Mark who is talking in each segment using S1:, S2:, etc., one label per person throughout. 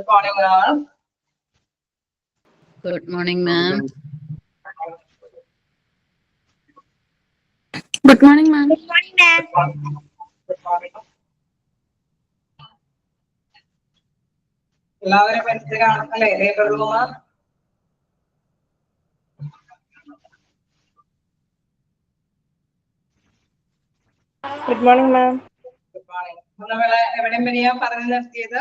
S1: Good morning, all.
S2: Good morning, ma'am.
S3: Good morning, ma'am.
S4: Good morning, ma'am.
S1: Good morning. എല്ലാവരും മനസ്സിലാക്കണം അല്ലേ labour room?
S3: Good morning, ma'am.
S1: Good morning. നമ്മള് എവിടെയും വരെയാ പറഞ്ഞു നിർത്തിയത്?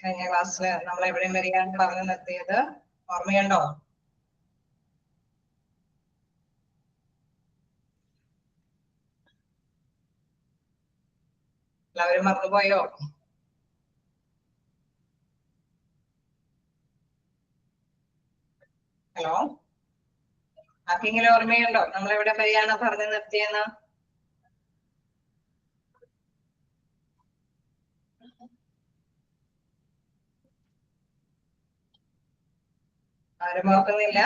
S1: കഴിഞ്ഞ ക്ലാസ്സില് നമ്മൾ എവിടെയും വരെയാണ് പറഞ്ഞു നിർത്തിയത്? ഓർമ്മയുണ്ടോ? എല്ലാവരും മറന്നുപോയോ? ഹലോ, ആർക്കെങ്കിലും ഓർമ്മയുണ്ടോ നമ്മൾ എവിടെ വരെയാണ് പറഞ്ഞു നിർത്തിയെന്ന്? ആരും ഓർക്കുന്നില്ല?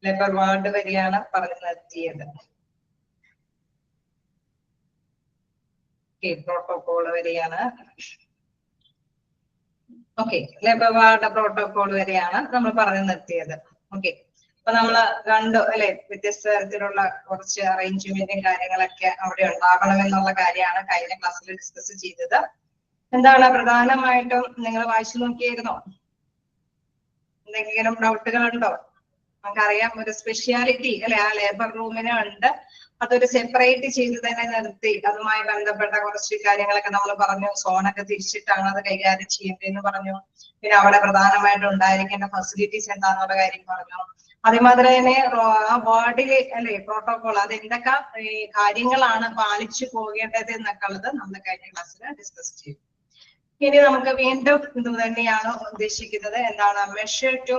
S1: ലേബർ വാർഡ് വരെയാണ് പറഞ്ഞു നിർത്തിയത്. പ്രോട്ടോകോൾ വരെയാണ്. ഓക്കെ, ലേബർ വാർഡ് പ്രോട്ടോകോൾ വരെയാണ് നമ്മൾ പറഞ്ഞു നിർത്തിയത്. ഓക്കെ, അപ്പൊ നമ്മള് കണ്ടു അല്ലെ, വ്യത്യസ്ത തരത്തിലുള്ള കുറച്ച് അറേഞ്ച്മെന്റും കാര്യങ്ങളൊക്കെ അവിടെ ഉണ്ടാകണമെന്നുള്ള കാര്യമാണ് കഴിഞ്ഞ ക്ലാസ്സിൽ ഡിസ്കസ് ചെയ്തത്. എന്താണ് പ്രധാനമായിട്ടും നിങ്ങൾ വായിച്ചു നോക്കിയിരുന്നോ? എന്തെങ്കിലും ഡൗട്ടുകൾ ഉണ്ടോ? നമുക്കറിയാം ഒരു സ്പെഷ്യാലിറ്റി അല്ലെ ആ ലേബർ റൂമിന് ഉണ്ട്. അതൊരു സെപ്പറേറ്റ് ചെയ്ത് തന്നെ നിർത്തി അതുമായി ബന്ധപ്പെട്ട കുറച്ച് കാര്യങ്ങളൊക്കെ നമ്മൾ പറഞ്ഞു. സോണൊക്കെ തിരിച്ചിട്ടാണ് അത് കൈകാര്യം ചെയ്യേണ്ടതെന്ന് പറഞ്ഞു. പിന്നെ അവിടെ പ്രധാനമായിട്ടും ഉണ്ടായിരിക്കേണ്ട ഫെസിലിറ്റീസ് എന്താണെന്നുള്ള കാര്യം പറഞ്ഞു. അതേമാതിരി തന്നെ ആ വാർഡിലെ അല്ലെ പ്രോട്ടോകോൾ അത് എന്തൊക്കെ കാര്യങ്ങളാണ് പാലിച്ചു പോകേണ്ടത് എന്നൊക്കെ ഉള്ളത് നമ്മൾ കഴിഞ്ഞ ക്ലാസ്സിൽ ഡിസ്കസ് ചെയ്തു. ഇനി നമുക്ക് വീണ്ടും ഇത് തന്നെയാണ് ഉദ്ദേശിക്കുന്നത്. എന്താണ് മെഷർ ടു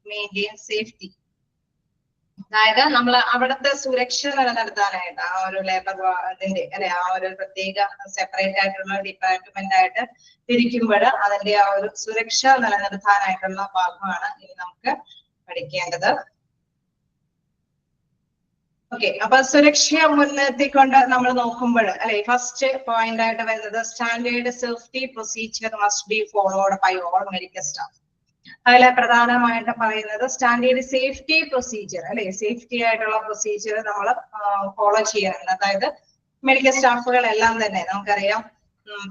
S1: മെയിൻറ്റെയിൻ സേഫ്റ്റി. അതായത് നമ്മൾ അവിടുത്തെ സുരക്ഷ നിലനിർത്താനായിട്ട് ആ ഒരു ലേബർ അതിന്റെ അല്ലെ ആ ഒരു പ്രത്യേക സെപ്പറേറ്റ് ആയിട്ടുള്ള ഡിപ്പാർട്ട്മെന്റ് ആയിട്ട് തിരിക്കുമ്പോൾ അതിന്റെ ആ ഒരു സുരക്ഷ നിലനിർത്താനായിട്ടുള്ള ഭാഗമാണ് ഇനി നമുക്ക് പഠിക്കേണ്ടത്. ഓക്കെ, അപ്പൊ സുരക്ഷ മുൻനിർത്തിക്കൊണ്ട് നമ്മൾ നോക്കുമ്പോൾ അല്ലെ ഫസ്റ്റ് പോയിന്റ് ആയിട്ട് വരുന്നത് standard safety procedure must be followed by all medical staff. അതിലെ പ്രധാനമായിട്ട് പറയുന്നത് സ്റ്റാൻഡേർഡ് സേഫ്റ്റി പ്രൊസീജിയർ അല്ലെ സേഫ്റ്റി ആയിട്ടുള്ള പ്രൊസീജിയർ നമ്മൾ ഫോളോ ചെയ്യാറുണ്ട്. അതായത് മെഡിക്കൽ സ്റ്റാഫുകളെല്ലാം തന്നെ നമുക്കറിയാം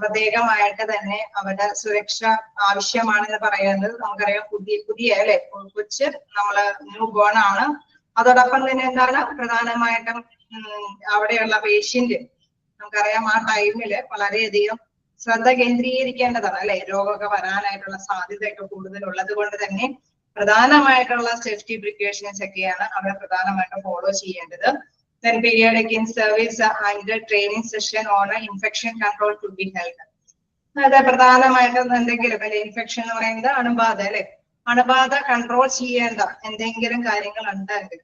S1: പ്രത്യേകമായിട്ട് തന്നെ അവരുടെ സുരക്ഷ ആവശ്യമാണെന്ന് പറയുന്നത് നമുക്കറിയാം. പുതിയ അല്ലെ കൊച്ച് നമ്മള് ന്യൂ ബോൺ ആണ്. അതോടൊപ്പം തന്നെ എന്താണ് പ്രധാനമായിട്ടും അവിടെയുള്ള പേഷ്യന്റ് നമുക്കറിയാം ആ ടൈമില് വളരെയധികം ശ്രദ്ധ കേന്ദ്രീകരിക്കേണ്ടതാണ് അല്ലെ. രോഗമൊക്കെ വരാനായിട്ടുള്ള സാധ്യതയൊക്കെ കൂടുതലുള്ളത് കൊണ്ട് തന്നെ പ്രധാനമായിട്ടുള്ള സേഫ്റ്റി പ്രിക്കോഷൻസ് ഒക്കെയാണ് അവിടെ പ്രധാനമായിട്ടും ഫോളോ ചെയ്യേണ്ടത്. Then periodic in service and training session on infection control to be held. അത് പ്രധാനമായിട്ടും എന്തെങ്കിലും അല്ലെ ഇൻഫെക്ഷൻ എന്ന് പറയുന്നത് അണുബാധ അല്ലെ അണുബാധ കൺട്രോൾ ചെയ്യേണ്ട എന്തെങ്കിലും കാര്യങ്ങൾ ഉണ്ടെങ്കിൽ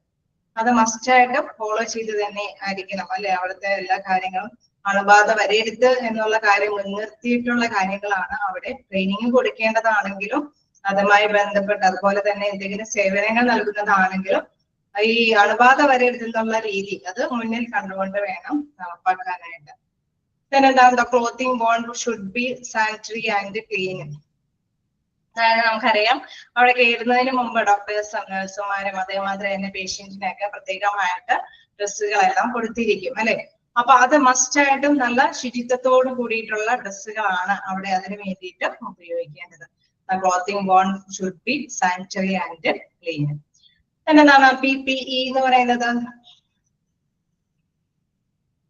S1: അത് മസ്റ്റായിട്ട് ഫോളോ ചെയ്ത് തന്നെ ആയിരിക്കണം അല്ലെ. അവിടുത്തെ എല്ലാ കാര്യങ്ങളും അണുബാധ വരരുത് എന്നുള്ള കാര്യം മുൻനിർത്തിയിട്ടുള്ള കാര്യങ്ങളാണ്. അവിടെ ട്രെയിനിങ് കൊടുക്കേണ്ടതാണെങ്കിലും അതുമായി ബന്ധപ്പെട്ട് അതുപോലെ തന്നെ എന്തെങ്കിലും സേവനങ്ങൾ നൽകുന്നതാണെങ്കിലും ഈ അണുബാധ വരരുതെന്നുള്ള രീതി അത് മുന്നിൽ കണ്ടുകൊണ്ട് വേണം നടപ്പാക്കാനായിട്ട്. പിന്നെ എന്താണ് clothing worn should be sanitary and clean. അതായത് നമുക്കറിയാം അവിടെ കയറുന്നതിന് മുമ്പ് ഡോക്ടേഴ്സും നഴ്സുമാരും അതേമാതിരി തന്നെ പേഷ്യന്റിനൊക്കെ പ്രത്യേകമായിട്ട് ഡ്രസ്സുകളെല്ലാം കൊടുത്തിരിക്കും അല്ലെ. അപ്പൊ അത് മസ്റ്റായിട്ടും നല്ല ശുചിത്വത്തോട് കൂടിയിട്ടുള്ള ഡ്രസ്സുകളാണ് അവിടെ അതിന് വേണ്ടിയിട്ട് ഉപയോഗിക്കേണ്ടത്. Clothing worn should be sanitary and clean. എന്താണ് PPE എന്ന് പറയുന്നത്?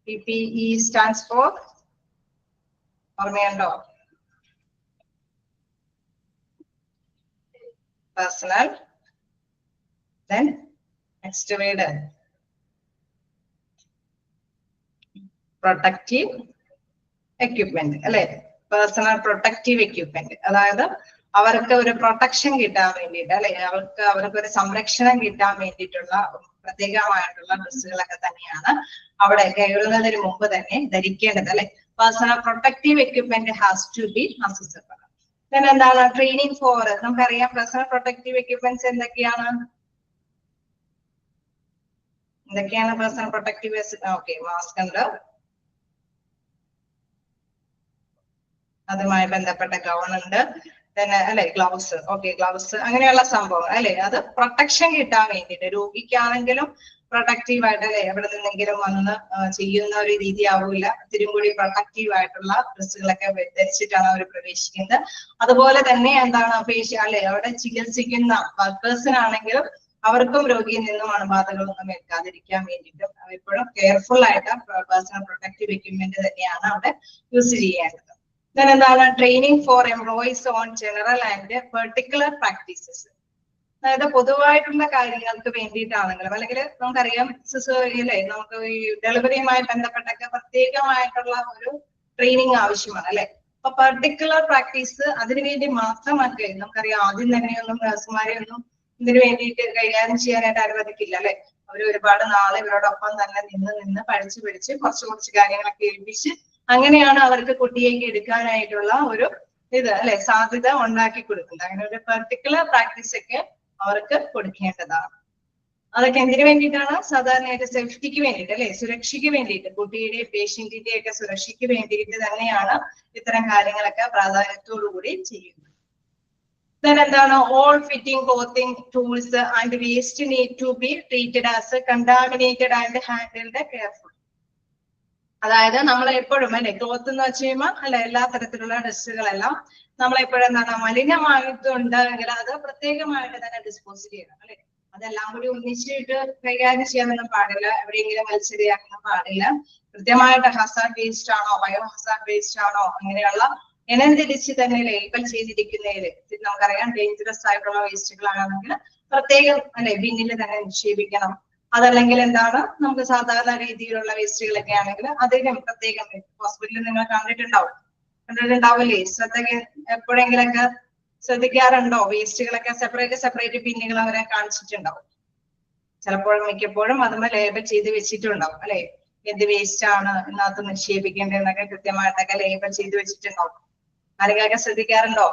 S1: PPE സ്റ്റാൻഡ്സ് ഫോർ ഓർമ്മയുണ്ടോ? Personal then next word protective equipment അല്ലെ. പേഴ്സണൽ പ്രൊട്ടക്റ്റീവ് എക്യുപ്മെന്റ് അതായത് അവർക്ക് ഒരു പ്രൊട്ടക്ഷൻ കിട്ടാൻ വേണ്ടിയിട്ട് അല്ലെ അവർക്ക് ഒരു സംരക്ഷണം കിട്ടാൻ വേണ്ടിയിട്ടുള്ള പ്രത്യേകമായിട്ടുള്ള ഡ്രസ്സുകളൊക്കെ തന്നെയാണ് അവിടെ കയറുന്നതിന് മുമ്പ് തന്നെ ധരിക്കേണ്ടത് അല്ലെ. Personal protective equipment has to be accessible. Then എന്താണ് ട്രെയിനിങ് ഫോർ നമുക്കറിയാം പേഴ്സണൽ പ്രൊട്ടക്റ്റീവ് എക്യുപ്മെന്റ്സ് എന്തൊക്കെയാണ് പേഴ്സണൽ പ്രൊട്ടക്റ്റീവ് ഓക്കെ മാസ്ക് ഉണ്ട് അതുമായി ബന്ധപ്പെട്ട ഗൗൺ ഉണ്ട് പിന്നെ അല്ലെ ഗ്ലൗസ് ഗ്ലൗസ് അങ്ങനെയുള്ള സംഭവം അല്ലെ അത് പ്രൊട്ടക്ഷൻ കിട്ടാൻ വേണ്ടിയിട്ട് രോഗിക്കാണെങ്കിലും പ്രൊട്ടക്റ്റീവ് ആയിട്ട് അല്ലെ എവിടെ നിന്നെങ്കിലും വന്ന് ചെയ്യുന്ന ഒരു രീതി ആവില്ല ഇത്തിരി കൂടി പ്രൊട്ടക്റ്റീവ് ആയിട്ടുള്ള ഡ്രസ്സുകളൊക്കെ ധരിച്ചിട്ടാണ് അവർ പ്രവേശിക്കുന്നത് അതുപോലെ തന്നെ എന്താണ് അല്ലെ അവിടെ ചികിത്സിക്കുന്ന വർക്കേഴ്സിനാണെങ്കിലും അവർക്കും രോഗിയിൽ നിന്നും അണുബാധകളൊന്നും ഏൽക്കാതിരിക്കാൻ വേണ്ടിയിട്ടും എപ്പോഴും കെയർഫുൾ ആയിട്ട് പേഴ്സണൽ പ്രൊട്ടക്റ്റീവ് എക്യുപ്മെന്റ് തന്നെയാണ് അവിടെ യൂസ് ചെയ്യേണ്ടത് എന്താണ് training four employees on general and particular practices അതായത് പൊതുവായിട്ടുള്ള കാര്യങ്ങൾക്ക് വേണ്ടിയിട്ടാണെങ്കിലും അല്ലെങ്കിൽ നമുക്കറിയാം അല്ലെ നമുക്ക് ഈ ഡെലിവറിയുമായി ബന്ധപ്പെട്ടൊക്കെ പ്രത്യേകമായിട്ടുള്ള ഒരു ട്രെയിനിങ് ആവശ്യമാണ് അല്ലെ അപ്പൊ പെർട്ടിക്കുലർ പ്രാക്ടീസ് അതിനുവേണ്ടി മാത്രമൊക്കെ നമുക്കറിയാം ആദ്യം തന്നെയൊന്നും നഴ്സുമാരെ ഒന്നും ഇതിനു വേണ്ടിയിട്ട് കൈകാര്യം ചെയ്യാനായിട്ട് അനുവദിക്കില്ല അല്ലെ അവർ ഒരുപാട് നാളെ ഇവരോടൊപ്പം തന്നെ നിന്ന് പഠിച്ച് കുറച്ച് കാര്യങ്ങളൊക്കെ ഏൽപ്പിച്ച് അങ്ങനെയാണ് അവർക്ക് കുട്ടിയേക്ക് എടുക്കാനായിട്ടുള്ള ഒരു അല്ലെ സാധ്യത ഉണ്ടാക്കി കൊടുക്കുന്നത് അങ്ങനെ ഒരു പെർട്ടിക്കുലർ പ്രാക്ടീസ് ഒക്കെ അവർക്ക് കൊടുക്കേണ്ടതാണ് അതൊക്കെ എന്തിനു വേണ്ടിയിട്ടാണ് സാധാരണയായിട്ട് സേഫ്റ്റിക്ക് വേണ്ടിയിട്ട് അല്ലെ സുരക്ഷയ്ക്ക് വേണ്ടിയിട്ട് കുട്ടിയുടെ പേഷ്യന്റിന്റെ ഒക്കെ സുരക്ഷയ്ക്ക് വേണ്ടിയിട്ട് തന്നെയാണ് ഇത്തരം കാര്യങ്ങളൊക്കെ പ്രാധാന്യത്തോടുകൂടി ചെയ്യുന്നത് എന്താണ് all fitting clothing tools and waste need to be treated as contaminated and handled careful അതായത് നമ്മളെപ്പോഴും അല്ലെ ക്ലോത്ത് എന്ന് വെച്ച് കഴിയുമ്പോൾ അല്ലെ എല്ലാ തരത്തിലുള്ള ഡ്രസ്സുകളെല്ലാം നമ്മളെപ്പോഴും എന്താണ് മലിനമായിട്ടുണ്ടെങ്കിൽ അത് പ്രത്യേകമായിട്ട് തന്നെ ഡിസ്പോസ് ചെയ്യണം അല്ലെ അതെല്ലാം കൂടി ഒന്നിച്ചിട്ട് കൈകാര്യം ചെയ്യാനൊന്നും പാടില്ല എവിടെയെങ്കിലും വലിച്ചെറിയാനൊന്നും പാടില്ല കൃത്യമായിട്ട് ഹസാർഡ് വേസ്റ്റ് ആണോ ബയോ ഹസാർഡ് വേസ്റ്റ് ആണോ അങ്ങനെയുള്ള ഇനം തിരിച്ച് തന്നെ ലേബൽ ചെയ്തിരിക്കുന്നതിൽ നമുക്കറിയാം ഡേഞ്ചറസ് ആയിട്ടുള്ള വേസ്റ്റുകളാണെങ്കിൽ പ്രത്യേകം അല്ലെ ബിന്നിൽ തന്നെ നിക്ഷേപിക്കണം അതല്ലെങ്കിൽ എന്താണ് നമുക്ക് സാധാരണ രീതിയിലുള്ള വേസ്റ്റുകളൊക്കെ ആണെങ്കിൽ അതിനും പ്രത്യേകം ഹോസ്പിറ്റലിൽ നിങ്ങൾ കണ്ടിട്ടുണ്ടാവില്ലേ എപ്പോഴെങ്കിലൊക്കെ ശ്രദ്ധിക്കാറുണ്ടോ വേസ്റ്റുകളൊക്കെ സെപ്പറേറ്റ് ബിന്നുകൾ അവരെ കാണിച്ചിട്ടുണ്ടാവും ചിലപ്പോഴും മിക്കപ്പോഴും അതുമ്മ ലേബൽ ചെയ്ത് വെച്ചിട്ടുണ്ടാവും അല്ലെ എന്ത് വേസ്റ്റ് ആണ് ഇതിനകത്ത് നിക്ഷേപിക്കേണ്ടതെന്നൊക്കെ കൃത്യമായിട്ടൊക്കെ ലേബൽ ചെയ്ത് വെച്ചിട്ടുണ്ടാവും ആരെങ്കിലൊക്കെ ശ്രദ്ധിക്കാറുണ്ടോ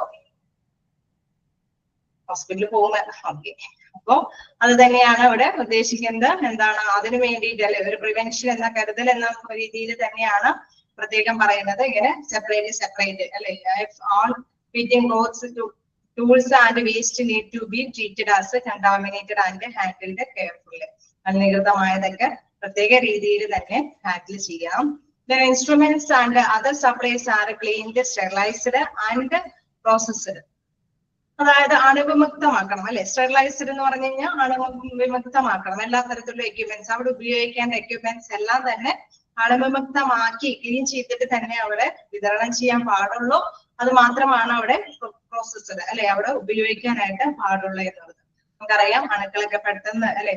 S1: ഹോസ്പിറ്റലിൽ പോകുമ്പോൾ ഓക്കെ അപ്പോ അത് തന്നെയാണ് ഇവിടെ ഉദ്ദേശിക്കുന്നത് എന്താണ് അതിനു വേണ്ടിയിട്ട് അല്ലെ ഒരു പ്രിവെൻഷൻ എന്ന കരുതൽ എന്ന രീതിയിൽ തന്നെയാണ് പ്രത്യേകം പറയുന്നത് ഇങ്ങനെ സെപ്പറേറ്റ് അല്ലെ all fitting clothes tools and waste need to be treated as contaminated and handled carefully അനധികൃതമായതൊക്കെ പ്രത്യേക രീതിയിൽ തന്നെ ഹാൻഡിൽ ചെയ്യണം instruments and other supplies are cleaned sterilised and processed അതായത് അണുവിമുക്തമാക്കണം അല്ലെ സ്റ്റെറിലൈസ്ഡ് എന്ന് പറഞ്ഞു കഴിഞ്ഞാൽ അണുവിമുക്തമാക്കണം എല്ലാ തരത്തിലുള്ള എക്യുപ്മെന്റ്സ് അവിടെ ഉപയോഗിക്കേണ്ട എക്യുപ്മെന്റ്സ് എല്ലാം തന്നെ അണുവിമുക്തമാക്കി ക്ലീൻ ചെയ്തിട്ട് തന്നെ അവിടെ വിതരണം ചെയ്യാൻ പാടുള്ളൂ അത് മാത്രമാണ് അവിടെ പ്രോസസ്ഡ് അല്ലെ അവിടെ ഉപയോഗിക്കാനായിട്ട് പാടുള്ളൂ എന്നുള്ളത് നമുക്കറിയാം അണുക്കളൊക്കെ പെട്ടെന്ന് അല്ലെ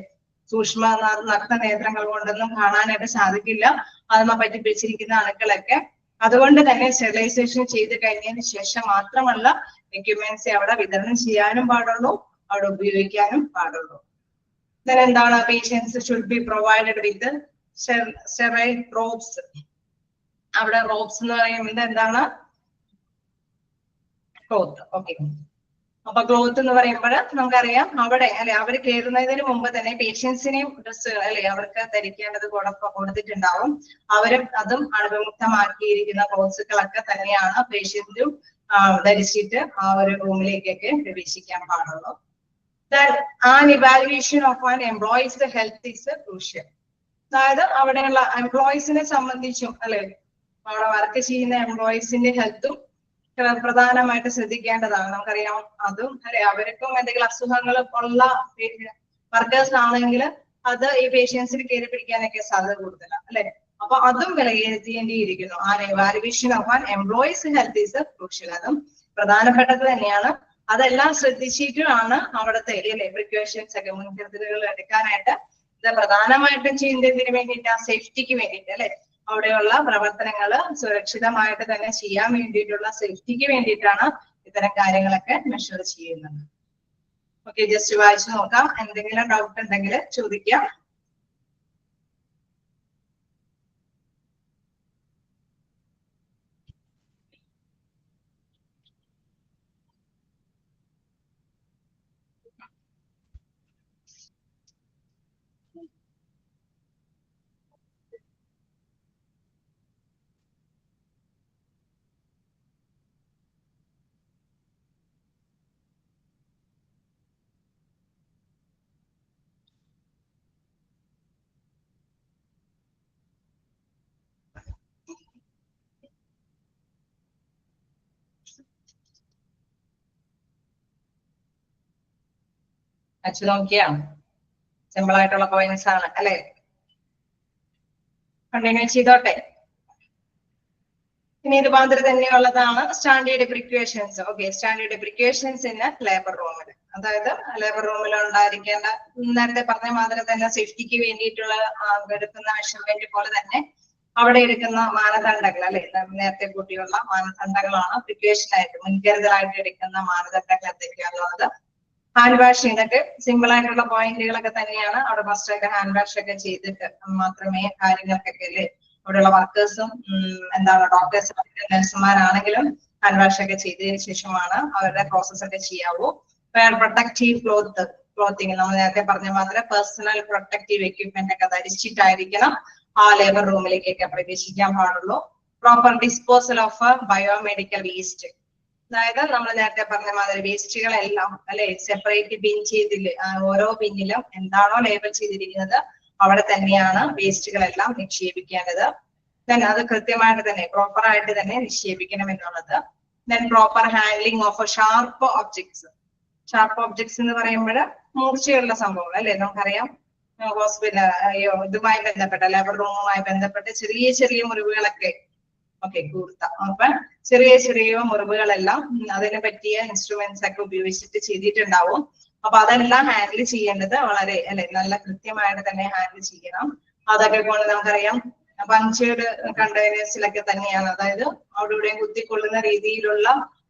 S1: സൂക്ഷ്മ നഗ്ന നേത്രങ്ങൾ കൊണ്ടൊന്നും കാണാനായിട്ട് സാധിക്കില്ല അതിനെ പറ്റി പിടിച്ചിരിക്കുന്ന അണുക്കളൊക്കെ അതുകൊണ്ട് തന്നെ സ്റ്റെറിലൈസേഷൻ ചെയ്ത് കഴിഞ്ഞതിന് ശേഷം മാത്രമല്ല എക്യുപ്മെന്റ്സ് അവിടെ വിതരണം ചെയ്യാനും പാടുള്ളൂ അവിടെ ഉപയോഗിക്കാനും പാടുള്ളൂ എന്താണ് patients should be provided with sterile robes അവിടെ റോബ്സ് എന്ന് പറയുന്നത് എന്താണ് ക്ലോത്ത് ഓക്കെ അപ്പൊ ക്ലോത്ത് എന്ന് പറയുമ്പോൾ നമുക്കറിയാം അവിടെ അല്ലെ അവർ കയറുന്നതിന് മുമ്പ് തന്നെ പേഷ്യൻസിനെയും ഡ്രസ്സുകൾ അല്ലെ അവർക്ക് ധരിക്കേണ്ടത് കൊടുത്തിട്ടുണ്ടാവും അവരും അതും അണുവിമുക്തമാക്കിയിരിക്കുന്ന ക്ലോത്ത്സുകളൊക്കെ തന്നെയാണ് പേഷ്യന്റും ധരിച്ചിട്ട് ആ ഒരു റൂമിലേക്കൊക്കെ പ്രവേശിക്കാൻ പാടുള്ളൂ an evaluation of an employees health is crucial അതായത് അവിടെയുള്ള എംപ്ലോയീസിനെ സംബന്ധിച്ചും അല്ലെ അവിടെ വർക്ക് ചെയ്യുന്ന എംപ്ലോയീസിന്റെ ഹെൽത്തും പ്രധാനമായിട്ട് ശ്രദ്ധിക്കേണ്ടതാണ് നമുക്കറിയാം അതും അല്ലെ അവർക്കും എന്തെങ്കിലും അസുഖങ്ങൾ ഉള്ള വർക്കേഴ്സ് ആണെങ്കിൽ അത് ഈ പേഷ്യൻസിന് കയറി പിടിക്കാനൊക്കെ സാധ്യത കൂടുതലാണ് അല്ലെ അപ്പൊ അതും വിലയിരുത്തേണ്ടിയിരിക്കുന്നു ആ evaluation of an employees health is crucial അതും പ്രധാനപ്പെട്ടത് തന്നെയാണ് അതെല്ലാം ശ്രദ്ധിച്ചിട്ടാണ് അവിടുത്തെ അല്ലെ പ്രിക്കോഷൻസ് ഒക്കെ മുൻകരുതലുകൾ എടുക്കാനായിട്ട് ഇത് പ്രധാനമായിട്ടും ചെയ്യുന്നതിന് വേണ്ടിയിട്ട് ആ സേഫ്റ്റിക്ക് വേണ്ടിയിട്ട് അല്ലെ അവിടെയുള്ള പ്രവർത്തനങ്ങൾ സുരക്ഷിതമായിട്ട് തന്നെ ചെയ്യാൻ വേണ്ടിയിട്ടുള്ള സേഫ്റ്റിക്ക് വേണ്ടിയിട്ടാണ് ഇത്തരം കാര്യങ്ങളൊക്കെ മെഷർ ചെയ്യുന്നത് ഓക്കെ ജസ്റ്റ് വായിച്ചു നോക്കാം എന്തെങ്കിലും ഡൗട്ട് ഉണ്ടെങ്കിൽ ചോദിക്കാം അച്ചു നോക്കിയാ സിമ്പിൾ ആയിട്ടുള്ള പോയിന്റ്സ് ആണ് അല്ലെ? കണ്ടിന്യൂ ചെയ്തോട്ടെ. ഇനി ഇത് മാതിരി തന്നെയുള്ളതാണ് standard precautions. Okay, standard precautions in labour റൂമിൽ, അതായത് ലേബർ റൂമിൽ ഉണ്ടായിരിക്കേണ്ട നേരത്തെ പറഞ്ഞ മാതിരി തന്നെ സേഫ്റ്റിക്ക് വേണ്ടിയിട്ടുള്ള എടുക്കുന്ന മെഷർമെന്റ് പോലെ തന്നെ അവിടെ എടുക്കുന്ന മാനദണ്ഡങ്ങൾ അല്ലെ, നേരത്തെ കൂട്ടിയുള്ള മാനദണ്ഡങ്ങളാണ് പ്രിക്വേഷൻ ആയിട്ട് മുൻകരുതലായിട്ട് എടുക്കുന്ന മാനദണ്ഡങ്ങൾ എന്തൊക്കെയാണുള്ളത്. ഹാൻഡ് വാഷ്, ഇതൊക്കെ സിമ്പിൾ ആയിട്ടുള്ള പോയിന്റുകളൊക്കെ തന്നെയാണ്. അവിടെ ഫസ്റ്റ് ഒക്കെ ഹാൻഡ് വാഷ് ഒക്കെ ചെയ്തിട്ട് മാത്രമേ കാര്യങ്ങൾക്കൊക്കെ അല്ലേ അവിടെയുള്ള വർക്കേഴ്സും എന്താണ് ഡോക്ടേഴ്സും നഴ്സുമാരാണെങ്കിലും ഹാൻഡ് വാഷ് ഒക്കെ ചെയ്തതിനു ശേഷമാണ് അവരുടെ പ്രോസസ് ഒക്കെ ചെയ്യാവൂ. വേറെ പ്രൊട്ടക്റ്റീവ് ക്ലോത്തിങ്, നമ്മൾ നേരത്തെ പറഞ്ഞ മാതിരി പേഴ്സണൽ പ്രൊട്ടക്റ്റീവ് എക്യുപ്മെന്റ് ഒക്കെ ധരിച്ചിട്ടായിരിക്കണം ആ ലേബർ റൂമിലേക്കൊക്കെ പ്രവേശിക്കാൻ പാടുള്ളൂ. Proper disposal of biomedical waste, അതായത് നമ്മൾ നേരത്തെ പറഞ്ഞ മാതിരി വേസ്റ്റുകളെല്ലാം അല്ലെ സെപ്പറേറ്റ് ബിൻ ചെയ്തില്ല, ഓരോ ബിന്നിലും എന്താണോ ലേബൽ ചെയ്തിരിക്കുന്നത് അവിടെ തന്നെയാണ് വേസ്റ്റുകളെല്ലാം നിക്ഷേപിക്കേണ്ടത്. ദെൻ അത് കൃത്യമായിട്ട് തന്നെ പ്രോപ്പർ ആയിട്ട് തന്നെ നിക്ഷേപിക്കണം എന്നുള്ളത്. Then proper handling of sharp objects. Sharp objects എന്ന് പറയുമ്പോൾ മൂർച്ചയുള്ള സംഭവങ്ങൾ അല്ലെ, നമുക്കറിയാം ഹോസ്പിറ്റൽ ഇതുമായി ബന്ധപ്പെട്ട ലേബർ റൂമുമായി ബന്ധപ്പെട്ട് ചെറിയ ചെറിയ മുറിവുകളൊക്കെ ഓക്കെ കൂർത്ത, അപ്പൊ ചെറിയ ചെറിയ മുറിവുകളെല്ലാം അതിനെ പറ്റിയ ഇൻസ്ട്രുമെന്റ്സ് ഒക്കെ ഉപയോഗിച്ചിട്ട് ചെയ്തിട്ടുണ്ടാവും. അപ്പൊ അതെല്ലാം ഹാൻഡിൽ ചെയ്യേണ്ടത് വളരെ അല്ലെ നല്ല കൃത്യമായിട്ട് തന്നെ ഹാൻഡിൽ ചെയ്യണം. അതൊക്കെ കൊണ്ട് നമുക്കറിയാം പഞ്ചേർഡ് കണ്ടെയ്നേഴ്സിലൊക്കെ തന്നെയാണ്, അതായത് അവിടെ ഇവിടെയും കുത്തിക്കൊള്ളുന്ന രീതിയിലുള്ള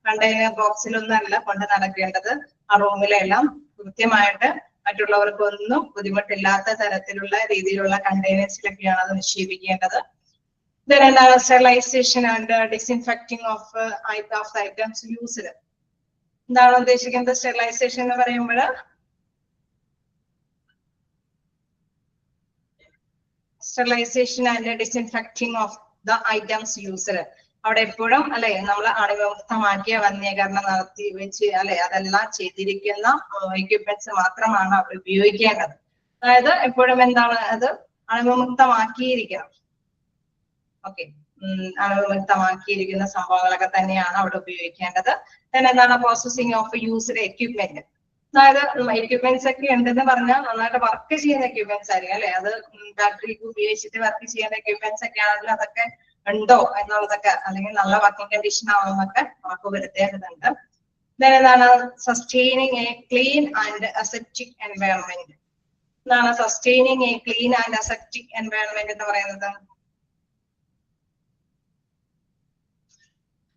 S1: കണ്ടെയ്നർ ബോക്സിലൊന്നല്ല കൊണ്ട് നടക്കേണ്ടത്. ആ റൂമിലെല്ലാം കൃത്യമായിട്ട് മറ്റുള്ളവർക്കൊന്നും ബുദ്ധിമുട്ടില്ലാത്ത തരത്തിലുള്ള രീതിയിലുള്ള കണ്ടെയ്നേഴ്സിലൊക്കെയാണ് അത് നിക്ഷേപിക്കേണ്ടത്. Then another sterilization and disinfecting of items used. എന്താണ് ഉദ്ദേശിക്കുന്നത് സ്റ്റെറിലൈസേഷൻ എന്ന് പറയുമ്പോൾ? Sterilisation and disinfecting of the items used. അവിടെ എപ്പോഴും അല്ലെ നമ്മൾ അണുവിമുക്തമാക്കിയ വന്യകരണം നടത്തി വെച്ച് അല്ലെ അതെല്ലാം ചെയ്തിരിക്കുന്ന എക്യുപ്മെന്റ്സ് മാത്രമാണ് അവിടെ ഉപയോഗിക്കേണ്ടത്. അതായത് എപ്പോഴും എന്താണ് അത് അണുവിമുക്തമാക്കിയിരിക്കണം. ഓക്കെ, അണുവിമുക്തമാക്കിയിരിക്കുന്ന സംഭവങ്ങളൊക്കെ തന്നെയാണ് അവിടെ ഉപയോഗിക്കേണ്ടത്. then എന്താണ് പ്രോസസിങ് ഓഫ് യൂസ്ഡ് എക്യുപ്മെന്റ്, അതായത് എക്യുപ്മെന്റ്സ് ഒക്കെ ഉണ്ടെന്ന് പറഞ്ഞാൽ നന്നായിട്ട് വർക്ക് ചെയ്യുന്ന എക്യുപ്മെന്റ്സ് ആയിരിക്കും അല്ലെ, അത് ബാറ്ററി ഉപയോഗിച്ചിട്ട് വർക്ക് ചെയ്യുന്ന എക്യുപ്മെന്റ്സ് ഒക്കെ ആണെങ്കിൽ അതൊക്കെ ഉണ്ടോ എന്നുള്ളതൊക്കെ അല്ലെങ്കിൽ നല്ല വർക്കിംഗ് കണ്ടീഷൻ ആവുന്നൊക്കെ ഉറപ്പ് വരുത്തേണ്ടതുണ്ട്. then എന്താണ് sustaining a clean and aseptic environment. എന്താണ് sustaining a clean and aseptic environment എന്ന് പറയുന്നത്?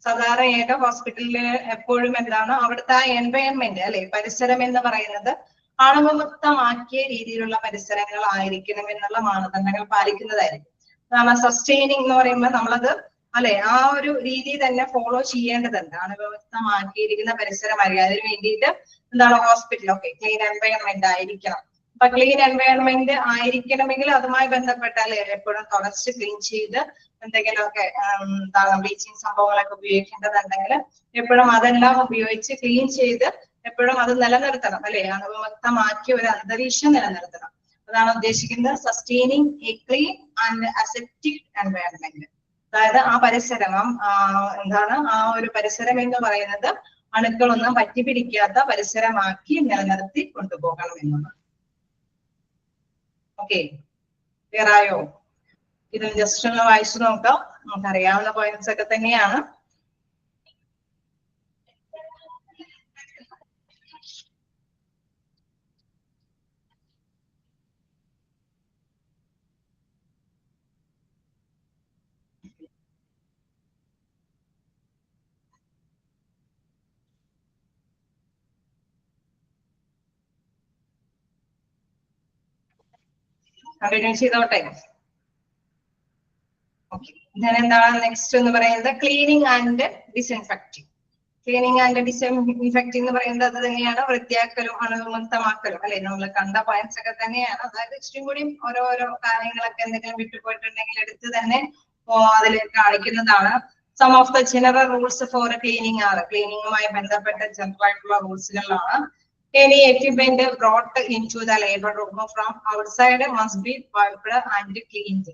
S1: സാധാരണയായിട്ട് ഹോസ്പിറ്റലില് എപ്പോഴും എന്താണ് അവിടുത്തെ ആ എൻവയോൺമെന്റ് അല്ലെ പരിസരം എന്ന് പറയുന്നത് അണുവിമുക്തമാക്കിയ രീതിയിലുള്ള പരിസരങ്ങൾ ആയിരിക്കണം എന്നുള്ള മാനദണ്ഡങ്ങൾ പാലിക്കുന്നതായിരിക്കും. കാരണം സസ്റ്റെയിനിങ് എന്ന് പറയുമ്പോൾ നമ്മളത് അല്ലെ ആ ഒരു രീതി തന്നെ ഫോളോ ചെയ്യേണ്ടതുണ്ട്. അണുവിമുക്തമാക്കിയിരിക്കുന്ന പരിസരമായിരിക്കും. അതിന് വേണ്ടിയിട്ട് എന്താണ് ഹോസ്പിറ്റൽ ഓക്കെ ക്ലീൻ എൻവയോൺമെന്റ് ആയിരിക്കണം. അപ്പൊ ക്ലീൻ എൻവയോൺമെന്റ് ആയിരിക്കണമെങ്കിൽ അതുമായി ബന്ധപ്പെട്ട അല്ലെ എപ്പോഴും തുടച്ച് ക്ലീൻ ചെയ്ത് എന്തെങ്കിലുമൊക്കെ എന്താണ് ബ്ലീച്ചിങ് സംഭവങ്ങളൊക്കെ ഉപയോഗിക്കേണ്ടതുണ്ടെങ്കിൽ എപ്പോഴും അതെല്ലാം ഉപയോഗിച്ച് ക്ലീൻ ചെയ്ത് എപ്പോഴും അത് നിലനിർത്തണം അല്ലെ, അണുവിമുക്തമാക്കിയ ഒരു അന്തരീക്ഷം നിലനിർത്തണം. അതാണ് ഉദ്ദേശിക്കുന്നത് sustaining a clean and aseptic environment. അതായത് ആ പരിസരം എന്താണ് ആ ഒരു പരിസരം എന്ന് പറയുന്നത് അണുക്കളൊന്നും പറ്റിപ്പിടിക്കാത്ത പരിസരമാക്കി നിലനിർത്തി കൊണ്ടുപോകണം എന്നുള്ളത്. ഓക്കെ, ക്ലിയർ ആയോ? ഇത് ജസ്റ്റ് ഒന്ന് വായിച്ചു നോക്കാം, നമുക്കറിയാവുന്ന പോയിന്റ്സ് ഒക്കെ തന്നെയാണ്. കണ്ടിന്യൂ ചെയ്തോട്ടെ. ഓക്കെ, ഞാൻ എന്താണ് നെക്സ്റ്റ് എന്ന് പറയുന്നത് ക്ലീനിങ് ആൻഡ് ഡിസിൻഫെക്റ്റിംഗ്. ക്ലീനിങ് ആൻഡ് ഡിസിൻഫെക്റ്റിംഗ് എന്ന് പറയുന്നത് അത് തന്നെയാണ് വൃത്തിയാക്കലും അണുവിമുക്തമാക്കലും അല്ലെ, നമ്മൾ കണ്ട പോയിന്റ്സ് ഒക്കെ തന്നെയാണ്. അതായത് ഇഷ്ടം കൂടി ഓരോരോ കാര്യങ്ങളൊക്കെ എന്തെങ്കിലും വിട്ടുപോയിട്ടുണ്ടെങ്കിൽ എടുത്ത് തന്നെ അതിൽ കാണിക്കുന്നതാണ്. Some of the general rules for cleaning ആണ്, ക്ലീനിങ്ങുമായി ബന്ധപ്പെട്ട ജനറൽ ആയിട്ടുള്ള റൂൾസുകളാണ്. Any equipment brought into the labor room from outside must be wiped and cleaned.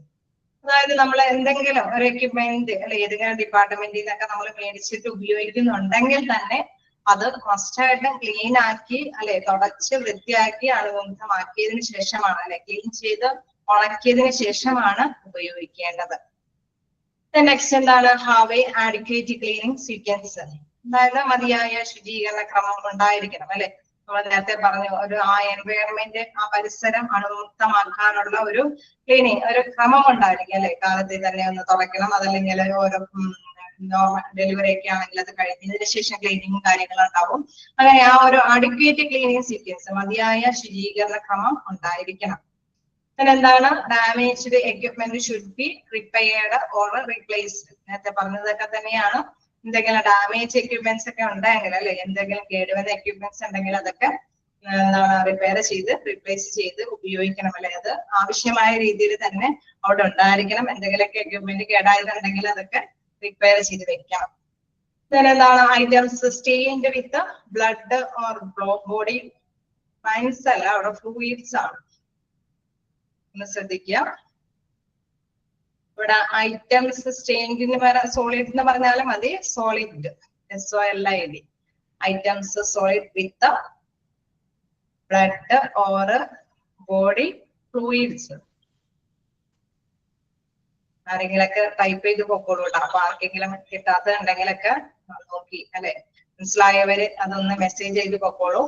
S1: അതായത് നമ്മൾ എന്തെങ്കിലും ഒരു എക്യുപ്മെന്റ് അല്ലെ ഏതെങ്കിലും ഡിപ്പാർട്ട്മെന്റിൽ നിന്നൊക്കെ നമ്മൾ മേടിച്ചിട്ട് ഉപയോഗിക്കുന്നുണ്ടെങ്കിൽ തന്നെ അത് മസ്റ്റായിട്ടും ക്ലീൻ ആക്കി അല്ലെ, തുടച്ച് വൃത്തിയാക്കി അണുവിമുക്തമാക്കിയതിനു ശേഷമാണ് അല്ലെ, ക്ലീൻ ചെയ്ത് ഉണക്കിയതിനു ശേഷമാണ് ഉപയോഗിക്കേണ്ടത്. നെക്സ്റ്റ് എന്താണ്? Have A adequate cleaning sequence. അതായത് മതിയായ ശുചീകരണ ക്രമം ഉണ്ടായിരിക്കണം അല്ലെ. നമ്മൾ നേരത്തെ പറഞ്ഞു, ആ എൻവയറമെന്റ്, ആ പരിസരം അണുമുക്തമാക്കാനുള്ള ഒരു ക്ലീനിങ്, ഒരു ക്രമം ഉണ്ടായിരിക്കും അല്ലെ. കാലത്തിൽ തന്നെ ഒന്ന് തുറക്കണം, അതല്ലെങ്കിൽ ഓരോ നോർമൽ ഡെലിവറി ഒക്കെ ആണെങ്കിൽ അത് കഴിഞ്ഞതിന് ശേഷം ക്ലീനിങ്ങും കാര്യങ്ങളും ഉണ്ടാവും. അങ്ങനെ ആ ഒരു അഡിക്വേറ്റ് ക്ലീനിങ് സീക്വൻസ്, മതിയായ ശുചീകരണ ക്രമം ഉണ്ടായിരിക്കണം. എന്താണ്? Damaged equipment should be repaired or replaced. നേരത്തെ പറഞ്ഞതൊക്കെ തന്നെയാണ്. എന്തെങ്കിലും ഡാമേജ് എക്യുപ്മെന്റ്സ് ഒക്കെ ഉണ്ടെങ്കിൽ അല്ലെ, എന്തെങ്കിലും കേടുവന്ന എക്യുപ്മെന്റ്സ് ഉണ്ടെങ്കിൽ അതൊക്കെ എന്താണ് റിപ്പയർ ചെയ്ത് റീപ്ലേസ് ചെയ്ത് ഉപയോഗിക്കണം അല്ലെ. അത് ആവശ്യമായ രീതിയിൽ തന്നെ അവിടെ ഉണ്ടായിരിക്കണം. എന്തെങ്കിലുമൊക്കെ എക്യുപ്മെന്റ് കേടായതുണ്ടെങ്കിൽ അതൊക്കെ റിപ്പയർ ചെയ്ത് വെക്കണം. എന്താണ്? Items stained with blood or body finds അല്ല, അവിടെ ഫ്ലൂയിഡ്സ് ആണ്. ഒന്ന് ശ്രദ്ധിക്കുക. ഇവിടെ ഐറ്റംസ് സ്റ്റെയിൻഡിന് സോളിഡ് എന്ന് പറഞ്ഞാലും മതി. Solid, SOLID. Items soiled with blood or body fluids. ആരെങ്കിലൊക്കെ ടൈപ്പ് ചെയ്ത് പൊക്കോളൂ കേട്ടോ. അപ്പൊ ആർക്കെങ്കിലും കിട്ടാത്തതുണ്ടെങ്കിലൊക്കെ നോക്കി അല്ലെ, മനസ്സിലായവര് അതൊന്ന് മെസ്സേജ് ചെയ്ത് പൊക്കോളൂ.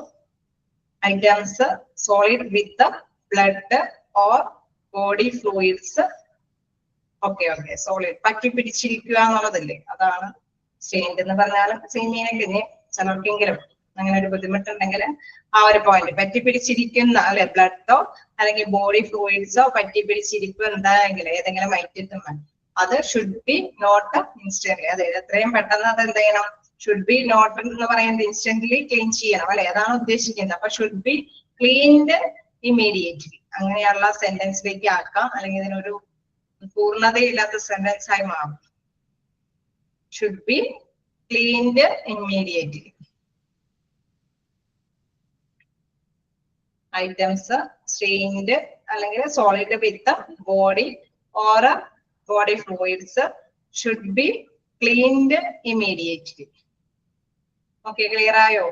S1: Items soiled with blood or body fluids. Okay, solid. പറ്റി പിടിച്ചിരിക്കുക എന്നുള്ളതല്ലേ, അതാണ് സ്റ്റെയിൻഡ് എന്ന് പറഞ്ഞാലും സെയിം മീനിങ്. ഇനി ചിലർക്കെങ്കിലും അങ്ങനെ ഒരു ബുദ്ധിമുട്ടുണ്ടെങ്കിൽ ആ ഒരു പോയിന്റ്, പറ്റി പിടിച്ചിരിക്കുന്ന അല്ലെ, ബ്ലഡോ അല്ലെങ്കിൽ ബോഡി ഫ്ലൂയിഡ്സോ പറ്റി പിടിച്ചിരിക്കുന്നുണ്ടെങ്കിൽ ഏതെങ്കിലും ഐറ്റം, അത് ഷുഡ് ബി നോട്ട് ഇൻസ്റ്റന്റ്ലി, അതെ എത്രയും പെട്ടെന്ന് അത് എന്ത് ചെയ്യണം? ഷുഡ് ബി നോട്ട് എന്ന് പറയുന്നത് ഇൻസ്റ്റന്റ്ലി ക്ലീൻ ചെയ്യണം അല്ലെ, അതാണ് ഉദ്ദേശിക്കുന്നത്. അപ്പൊ ഷുഡ് ബി ക്ലീൻഡ് ഇമ്മീഡിയറ്റ്ലി, അങ്ങനെയുള്ള സെന്റൻസിലേക്ക് ആക്കാം, അല്ലെങ്കിൽ ഇതിനൊരു പൂർണ്ണതയില്ലാത്ത സെന്റൻസ് ആയി മാറും. Should be cleaned immediately. Items stained അല്ലെങ്കിൽ soiled with body or body fluids should be cleaned immediately. Okay, clear ആയോ?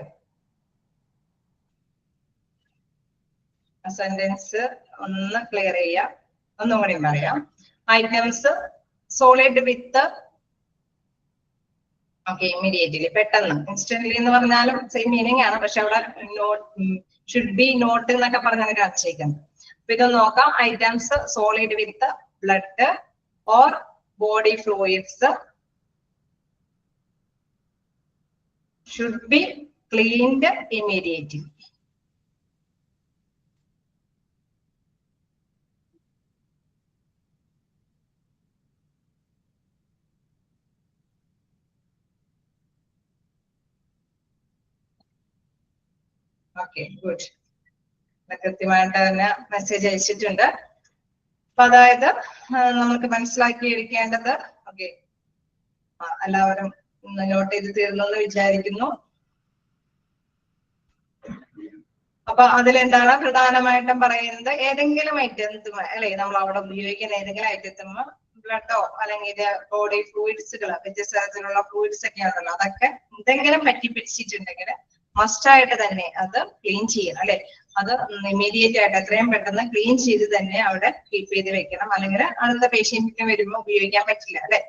S1: സെന്റൻസ് ഒന്ന് ക്ലിയർ ചെയ്യാം. ഒന്നും കൂടി പറയാം. Items soiled with, okay, immediately, പെട്ടെന്ന്. ഇൻസ്റ്റന്റ്ലി എന്ന് പറഞ്ഞാലും സെയിം മീനിങ് ആണ്, പക്ഷെ അവിടെ ഷുഡ് ബി നോട്ട് എന്നൊക്കെ പറഞ്ഞാണ് കാണിച്ചേക്കുന്നത്. അപ്പൊ ഇതൊന്ന് നോക്കാം. Items soiled with blood or body fluids should be cleaned immediately. Okay, good. കൃത്യമായിട്ട് തന്നെ മെസ്സേജ് അയച്ചിട്ടുണ്ട്. അപ്പൊ അതായത് നമുക്ക് മനസ്സിലാക്കിയിരിക്കേണ്ടത്, ഓക്കെ, എല്ലാവരും നോട്ട് ചെയ്ത് തീർന്നു എന്ന് വിചാരിക്കുന്നു. അപ്പൊ അതിലെന്താണ് പ്രധാനമായിട്ടും പറയുന്നത്? ഏതെങ്കിലും ഐറ്റം അല്ലെ, നമ്മൾ അവിടെ ഉപയോഗിക്കുന്ന ഏതെങ്കിലും ഐറ്റത്തും ബ്ലഡോ അല്ലെങ്കിൽ ബോഡി ഫ്ലൂയിഡ്സുകൾ, വ്യത്യസ്തരത്തിലുള്ള ഫ്ലൂയിഡ്സ് ഒക്കെ ഉണ്ടല്ലോ, അതൊക്കെ എന്തെങ്കിലും പറ്റി പിടിച്ചിട്ടുണ്ടെങ്കിൽ മസ്റ്റായിട്ട് തന്നെ അത് ക്ലീൻ ചെയ്യണം അല്ലെ. അത് ഇമ്മീഡിയറ്റ് ആയിട്ട് എത്രയും പെട്ടെന്ന് ക്ലീൻ ചെയ്ത് തന്നെ അവിടെ കീപ്പ് ചെയ്ത് വെക്കണം, അല്ലെങ്കിൽ അടുത്ത പേഷ്യന്റിന് വരുമ്പോൾ ഉപയോഗിക്കാൻ പറ്റില്ല അല്ലെ.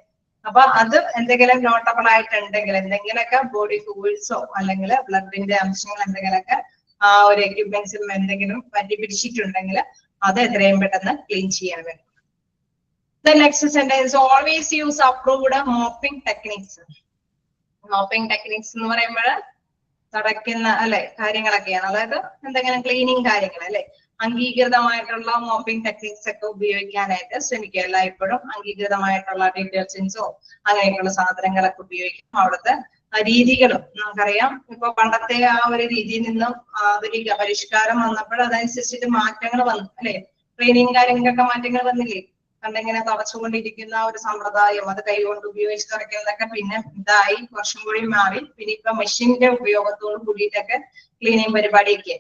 S1: അപ്പൊ അത് എന്തെങ്കിലും നോട്ടബിൾ ആയിട്ടുണ്ടെങ്കിൽ, എന്തെങ്കിലുമൊക്കെ ബോഡി ഫ്ലൂയിഡ്സോ അല്ലെങ്കിൽ ബ്ലഡിന്റെ അംശങ്ങൾ എന്തെങ്കിലുമൊക്കെ ആ ഒരു എക്യുപ്മെന്റ്സിൽ എന്തെങ്കിലും പറ്റി പിടിച്ചിട്ടുണ്ടെങ്കിൽ അത് എത്രയും പെട്ടെന്ന് ക്ലീൻ ചെയ്യാൻ വേണം. The next sentence, always use approved mopping techniques. Mopping techniques എന്ന് പറയുമ്പോൾ തുടയ്ക്കുന്ന അല്ലെ കാര്യങ്ങളൊക്കെയാണ്, അതായത് എന്തെങ്കിലും ക്ലീനിങ് കാര്യങ്ങൾ അല്ലെ. അംഗീകൃതമായിട്ടുള്ള മോപ്പിംഗ് ടെക്നിക്സ് ഒക്കെ ഉപയോഗിക്കാനായിട്ട് ശ്രമിക്കുക. എല്ലായ്പ്പോഴും അംഗീകൃതമായിട്ടുള്ള ഡിറ്റർജൻസോ അങ്ങനെയൊക്കെയുള്ള സാധനങ്ങളൊക്കെ ഉപയോഗിക്കും. അവിടുത്തെ രീതികളും നമുക്കറിയാം. ഇപ്പൊ പണ്ടത്തെ ആ ഒരു രീതിയിൽ നിന്നും ആധുനിക പരിഷ്കാരം വന്നപ്പോൾ അതനുസരിച്ചിട്ട് മാറ്റങ്ങൾ വന്നു അല്ലെ. ട്രെയിനിങ് കാര്യങ്ങൾക്കൊക്കെ മാറ്റങ്ങൾ വന്നില്ലേ. പണ്ടിങ്ങനെ തുടച്ചുകൊണ്ടിരിക്കുന്ന ഒരു സമ്പ്രദായം, അത് കൈകൊണ്ട് ഉപയോഗിച്ച് തുടയ്ക്കുന്നതൊക്കെ പിന്നെ ഇതായി കുറച്ചും കൂടി മാറി. പിന്നെ ഇപ്പൊ മെഷീന്റെ ഉപയോഗത്തോട് കൂടിയിട്ടൊക്കെ ക്ലീനിങ് പരിപാടിയൊക്കെ.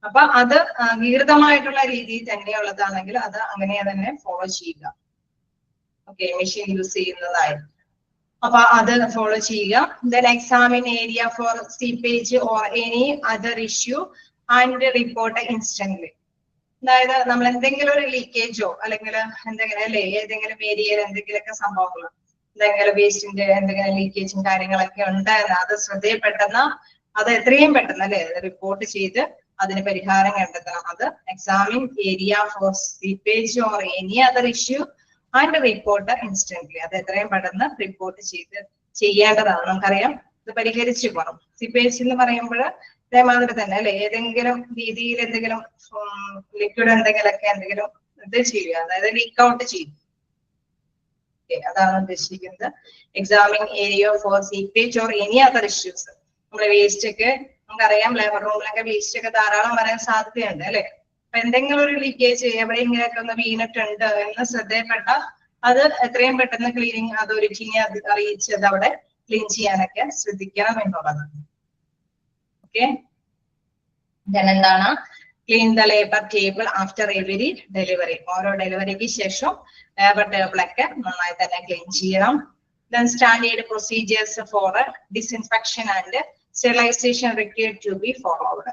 S1: അപ്പൊ അത് അംഗീകൃതമായിട്ടുള്ള രീതിയിൽ തന്നെയുള്ളതാണെങ്കിൽ അത് അങ്ങനെ തന്നെ ഫോളോ ചെയ്യുക. ഓക്കെ, മെഷീൻ യൂസ് ചെയ്യുന്നതായി. അപ്പൊ അത് ഫോളോ ചെയ്യുക. Then examine area for seepage or any other issue and report instantly. അതായത് നമ്മൾ എന്തെങ്കിലും ഒരു ലീക്കേജോ അല്ലെങ്കിൽ എന്തെങ്കിലും അല്ലെ ഏതെങ്കിലും ഏരിയയിൽ എന്തെങ്കിലുമൊക്കെ സംഭവങ്ങൾ, എന്തെങ്കിലും വേസ്റ്റിന്റെ എന്തെങ്കിലും ലീക്കേജും കാര്യങ്ങളൊക്കെ ഉണ്ടായിരുന്നു, അത് ശ്രദ്ധയിൽപ്പെട്ടെന്ന് അത് എത്രയും പെട്ടെന്ന് അല്ലെ റിപ്പോർട്ട് ചെയ്ത് അതിന് പരിഹാരം കണ്ടെത്തണം. അത് examine area for seepage or any other issue and report instantly. അത് എത്രയും പെട്ടെന്ന് റിപ്പോർട്ട് ചെയ്യേണ്ടതാണ്. നമുക്കറിയാം ഇത് പരിഹരിച്ചു പോകണം. സീപ്പേജ് എന്ന് പറയുമ്പോൾ അതേമാതിരി തന്നെ അല്ലെ ഏതെങ്കിലും രീതിയിൽ എന്തെങ്കിലും ലിക്വിഡ് എന്തെങ്കിലും ഇത് ചെയ്യുക, അതായത് ലീക്ക് ഔട്ട് ചെയ്യും. അതാണ് ഉദ്ദേശിക്കുന്നത്. Examine area for seepage or any other issues. നമ്മുടെ വേസ്റ്റ് ഒക്കെ നമുക്കറിയാം ലേബർ റൂമിലൊക്കെ വേസ്റ്റ് ഒക്കെ ധാരാളം വരാൻ സാധ്യതയുണ്ട് അല്ലെ. അപ്പൊ എന്തെങ്കിലും ഒരു ലീക്കേജ് എവിടെയെങ്കിലൊക്കെ ഒന്ന് വീണിട്ടുണ്ട് എന്ന് ശ്രദ്ധയിൽപ്പെട്ട അത് എത്രയും പെട്ടെന്ന് ക്ലീനിങ് അതോറിറ്റിനെ അറിയിച്ച് അത് അവിടെ ക്ലീൻ ചെയ്യാനൊക്കെ ശ്രദ്ധിക്കണം എന്നുള്ളത്. ഓക്കെ, എന്താണ് clean the labour table after every delivery. ഓരോ ഡെലിവറിക്ക് ശേഷം ലേബർ ടേബിൾ ഒക്കെ നന്നായി തന്നെ ക്ലീൻ ചെയ്യണം. Then standard procedures for disinfection and sterilisation required to be followed.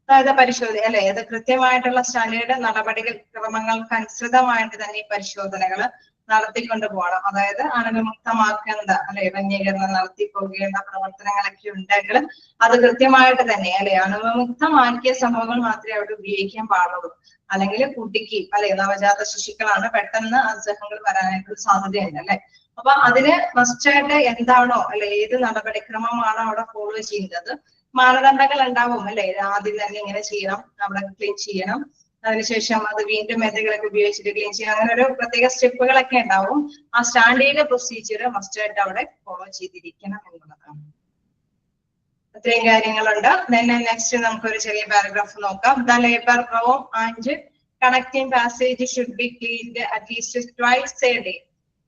S1: അതായത് പരിശോധന അല്ലെ, അത് കൃത്യമായിട്ടുള്ള സ്റ്റാൻഡേർഡ് നടപടികൾ ക്രമങ്ങൾക്ക് അനുസൃതമായിട്ട് തന്നെ ഈ പരിശോധനകൾ നടത്തിക്കൊണ്ട് പോകണം. അതായത് അണുവിമുക്തമാക്കേണ്ട അല്ലെ മലിനീകരണം നടത്തി പോകേണ്ട പ്രവർത്തനങ്ങളൊക്കെ ഉണ്ടെങ്കിൽ അത് കൃത്യമായിട്ട് തന്നെ അല്ലെ അണുവിമുക്തമാക്കിയ സംഭവങ്ങൾ മാത്രമേ അവിടെ ഉപയോഗിക്കാൻ പാടുള്ളൂ. അല്ലെങ്കിൽ കുട്ടിക്ക് അല്ലെ നവജാത ശിശുക്കളാണ്, പെട്ടെന്ന് അസുഖങ്ങൾ വരാനായിട്ടുള്ള സാധ്യതയുണ്ട് അല്ലെ. അപ്പൊ അതിന് മസ്റ്റായിട്ട് എന്താണോ അല്ലെ ഏത് നടപടിക്രമമാണോ അവിടെ ഫോളോ ചെയ്യുന്നത്, മാനദണ്ഡങ്ങൾ ഉണ്ടാവും അല്ലെ. ആദ്യം തന്നെ ഇങ്ങനെ ചെയ്യണം, അവിടെ ക്ലീൻ ചെയ്യണം, അതിനുശേഷം അത് വീണ്ടും എന്തെങ്കിലുമൊക്കെ ഉപയോഗിച്ചിട്ട് ക്ലീൻ ചെയ്യണം, അങ്ങനെ ഒരു പ്രത്യേക സ്റ്റെപ്പുകളൊക്കെ ഉണ്ടാവും. ആ സ്റ്റാൻഡേർഡ് പ്രൊസീജിയർ മസ്റ്റായിട്ട് അവിടെ ഫോളോ ചെയ്തിരിക്കണം എന്നുള്ളതാണ്. അത്രയും കാര്യങ്ങളുണ്ട്. നെക്സ്റ്റ് നമുക്കൊരു ചെറിയ പാരഗ്രാഫ് നോക്കാം. The labour room and connecting passage should be cleaned at least twice A day.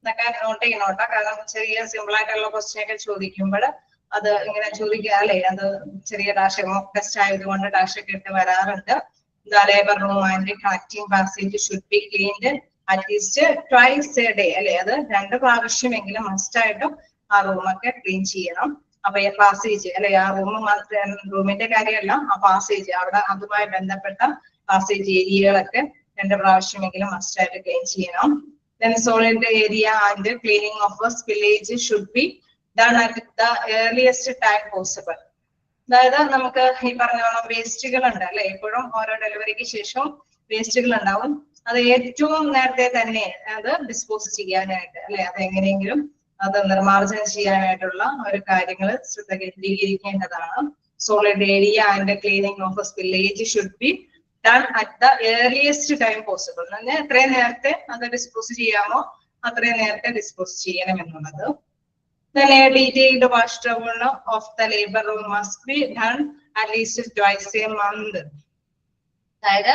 S1: ഇതൊക്കെ നോട്ട് ചെയ്യണോട്ടോ, കാരണം ചെറിയ സിമ്പിൾ ആയിട്ടുള്ള ക്വസ്റ്റ്യൻ ഒക്കെ ചോദിക്കുമ്പോൾ അത് ഇങ്ങനെ ചോദിക്കുക അല്ലെ. അത് ചെറിയ ഡാഷ് മോക്ക് ടെസ്റ്റ് ആയതുകൊണ്ട് ഡാഷ് ഒക്കെ ഇട്ട് വരാറുണ്ട്. The labor room and the connecting passage should be cleaned at least twice a day അല്ലെ. അത് 2 പ്രാവശ്യമെങ്കിലും മസ്റ്റ് ആയിട്ടും ആ റൂമൊക്കെ ക്ലീൻ ചെയ്യണം. അപ്പൊ ഈ പാസേജ് അല്ലെ ആ റൂമിന്റെ കാര്യമല്ല, ആ പാസേജ് അവിടെ അതുമായി ബന്ധപ്പെട്ട പാസേജ് ഏരിയകളൊക്കെ 2 പ്രാവശ്യമെങ്കിലും മസ്റ്റ് ആയിട്ട് ക്ലീൻ ചെയ്യണം. Then solid area and cleaning of a spillage should be done at the earliest time possible. അതായത് നമുക്ക് ഈ പറഞ്ഞോളം വേസ്റ്റുകൾ ഉണ്ട് അല്ലെ, എപ്പോഴും ഓരോ ഡെലിവറിക്ക് ശേഷം വേസ്റ്റുകൾ ഉണ്ടാവും. അത് ഏറ്റവും നേരത്തെ തന്നെ അത് ഡിസ്പോസ് ചെയ്യാനായിട്ട് അല്ലെ, അത് എങ്ങനെയെങ്കിലും അത് നിർമ്മാർജ്ജനം ചെയ്യാനായിട്ടുള്ള ഒരു കാര്യങ്ങൾ ശ്രദ്ധ കേന്ദ്രീകരിക്കേണ്ടതാണ്. Soiled area and cleaning of spillage should be done at the earliest time possible. എത്രയും നേരത്തെ അത് ഡിസ്പോസ് ചെയ്യാമോ അത്രയും നേരത്തെ ഡിസ്പോസ് ചെയ്യണം എന്നുള്ളത്. Then a detailed wash down of the labor room must be done at least twice a month. അതായത്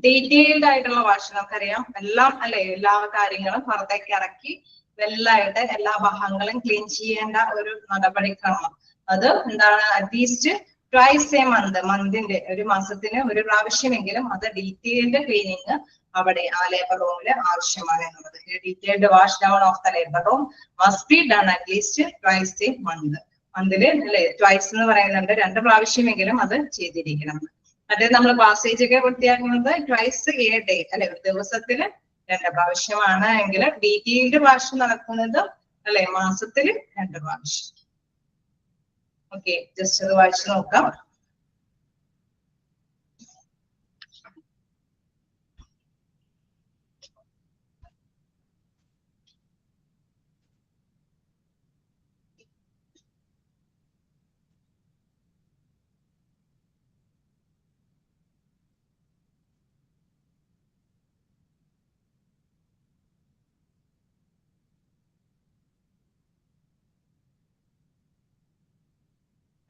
S1: detailed ആയിട്ടുള്ള വാഷ് നമുക്കറിയാം എല്ലാം അല്ലെ, എല്ലാ കാര്യങ്ങളും പുറത്തേക്ക് ഇറക്കി വെള്ളമായിട്ട് എല്ലാ ഭാഗങ്ങളും ക്ലീൻ ചെയ്യേണ്ട ഒരു നടപടിക്രമം. അത് എന്താണ് അറ്റ്ലീസ്റ്റ് ട്വൈസ് എ മന്ത്, മന്തിന്റെ ഒരു മാസത്തിന് ഒരു പ്രാവശ്യമെങ്കിലും അത് ഡീറ്റെയിൽഡ് ക്ലീനിങ് അവിടെ ആ ലേബർ റൂമിൽ ആവശ്യമാണ് എന്നുള്ളത്. Detailed wash down of the labour room must be done at least twice a month. മന്തില് അല്ലെ ട്വൈസ് എന്ന് പറയുന്നുണ്ട്, 2 പ്രാവശ്യമെങ്കിലും അത് ചെയ്തിരിക്കണം. മറ്റേ നമ്മൾ പാസേജ് ഒക്കെ വൃത്തിയാക്കുന്നത് ട്വൈസ് എ ഡേ അല്ലെ, ഒരു ദിവസത്തില് 2 പ്രാവശ്യമാണ് എങ്കിൽ ഡീറ്റെയിൽഡ് വാഷ് നടക്കുന്നത് അല്ലെ മാസത്തില് 2 പ്രാവശ്യം. ഓക്കെ, ജസ്റ്റ് അത് വായിച്ചു നോക്കാം.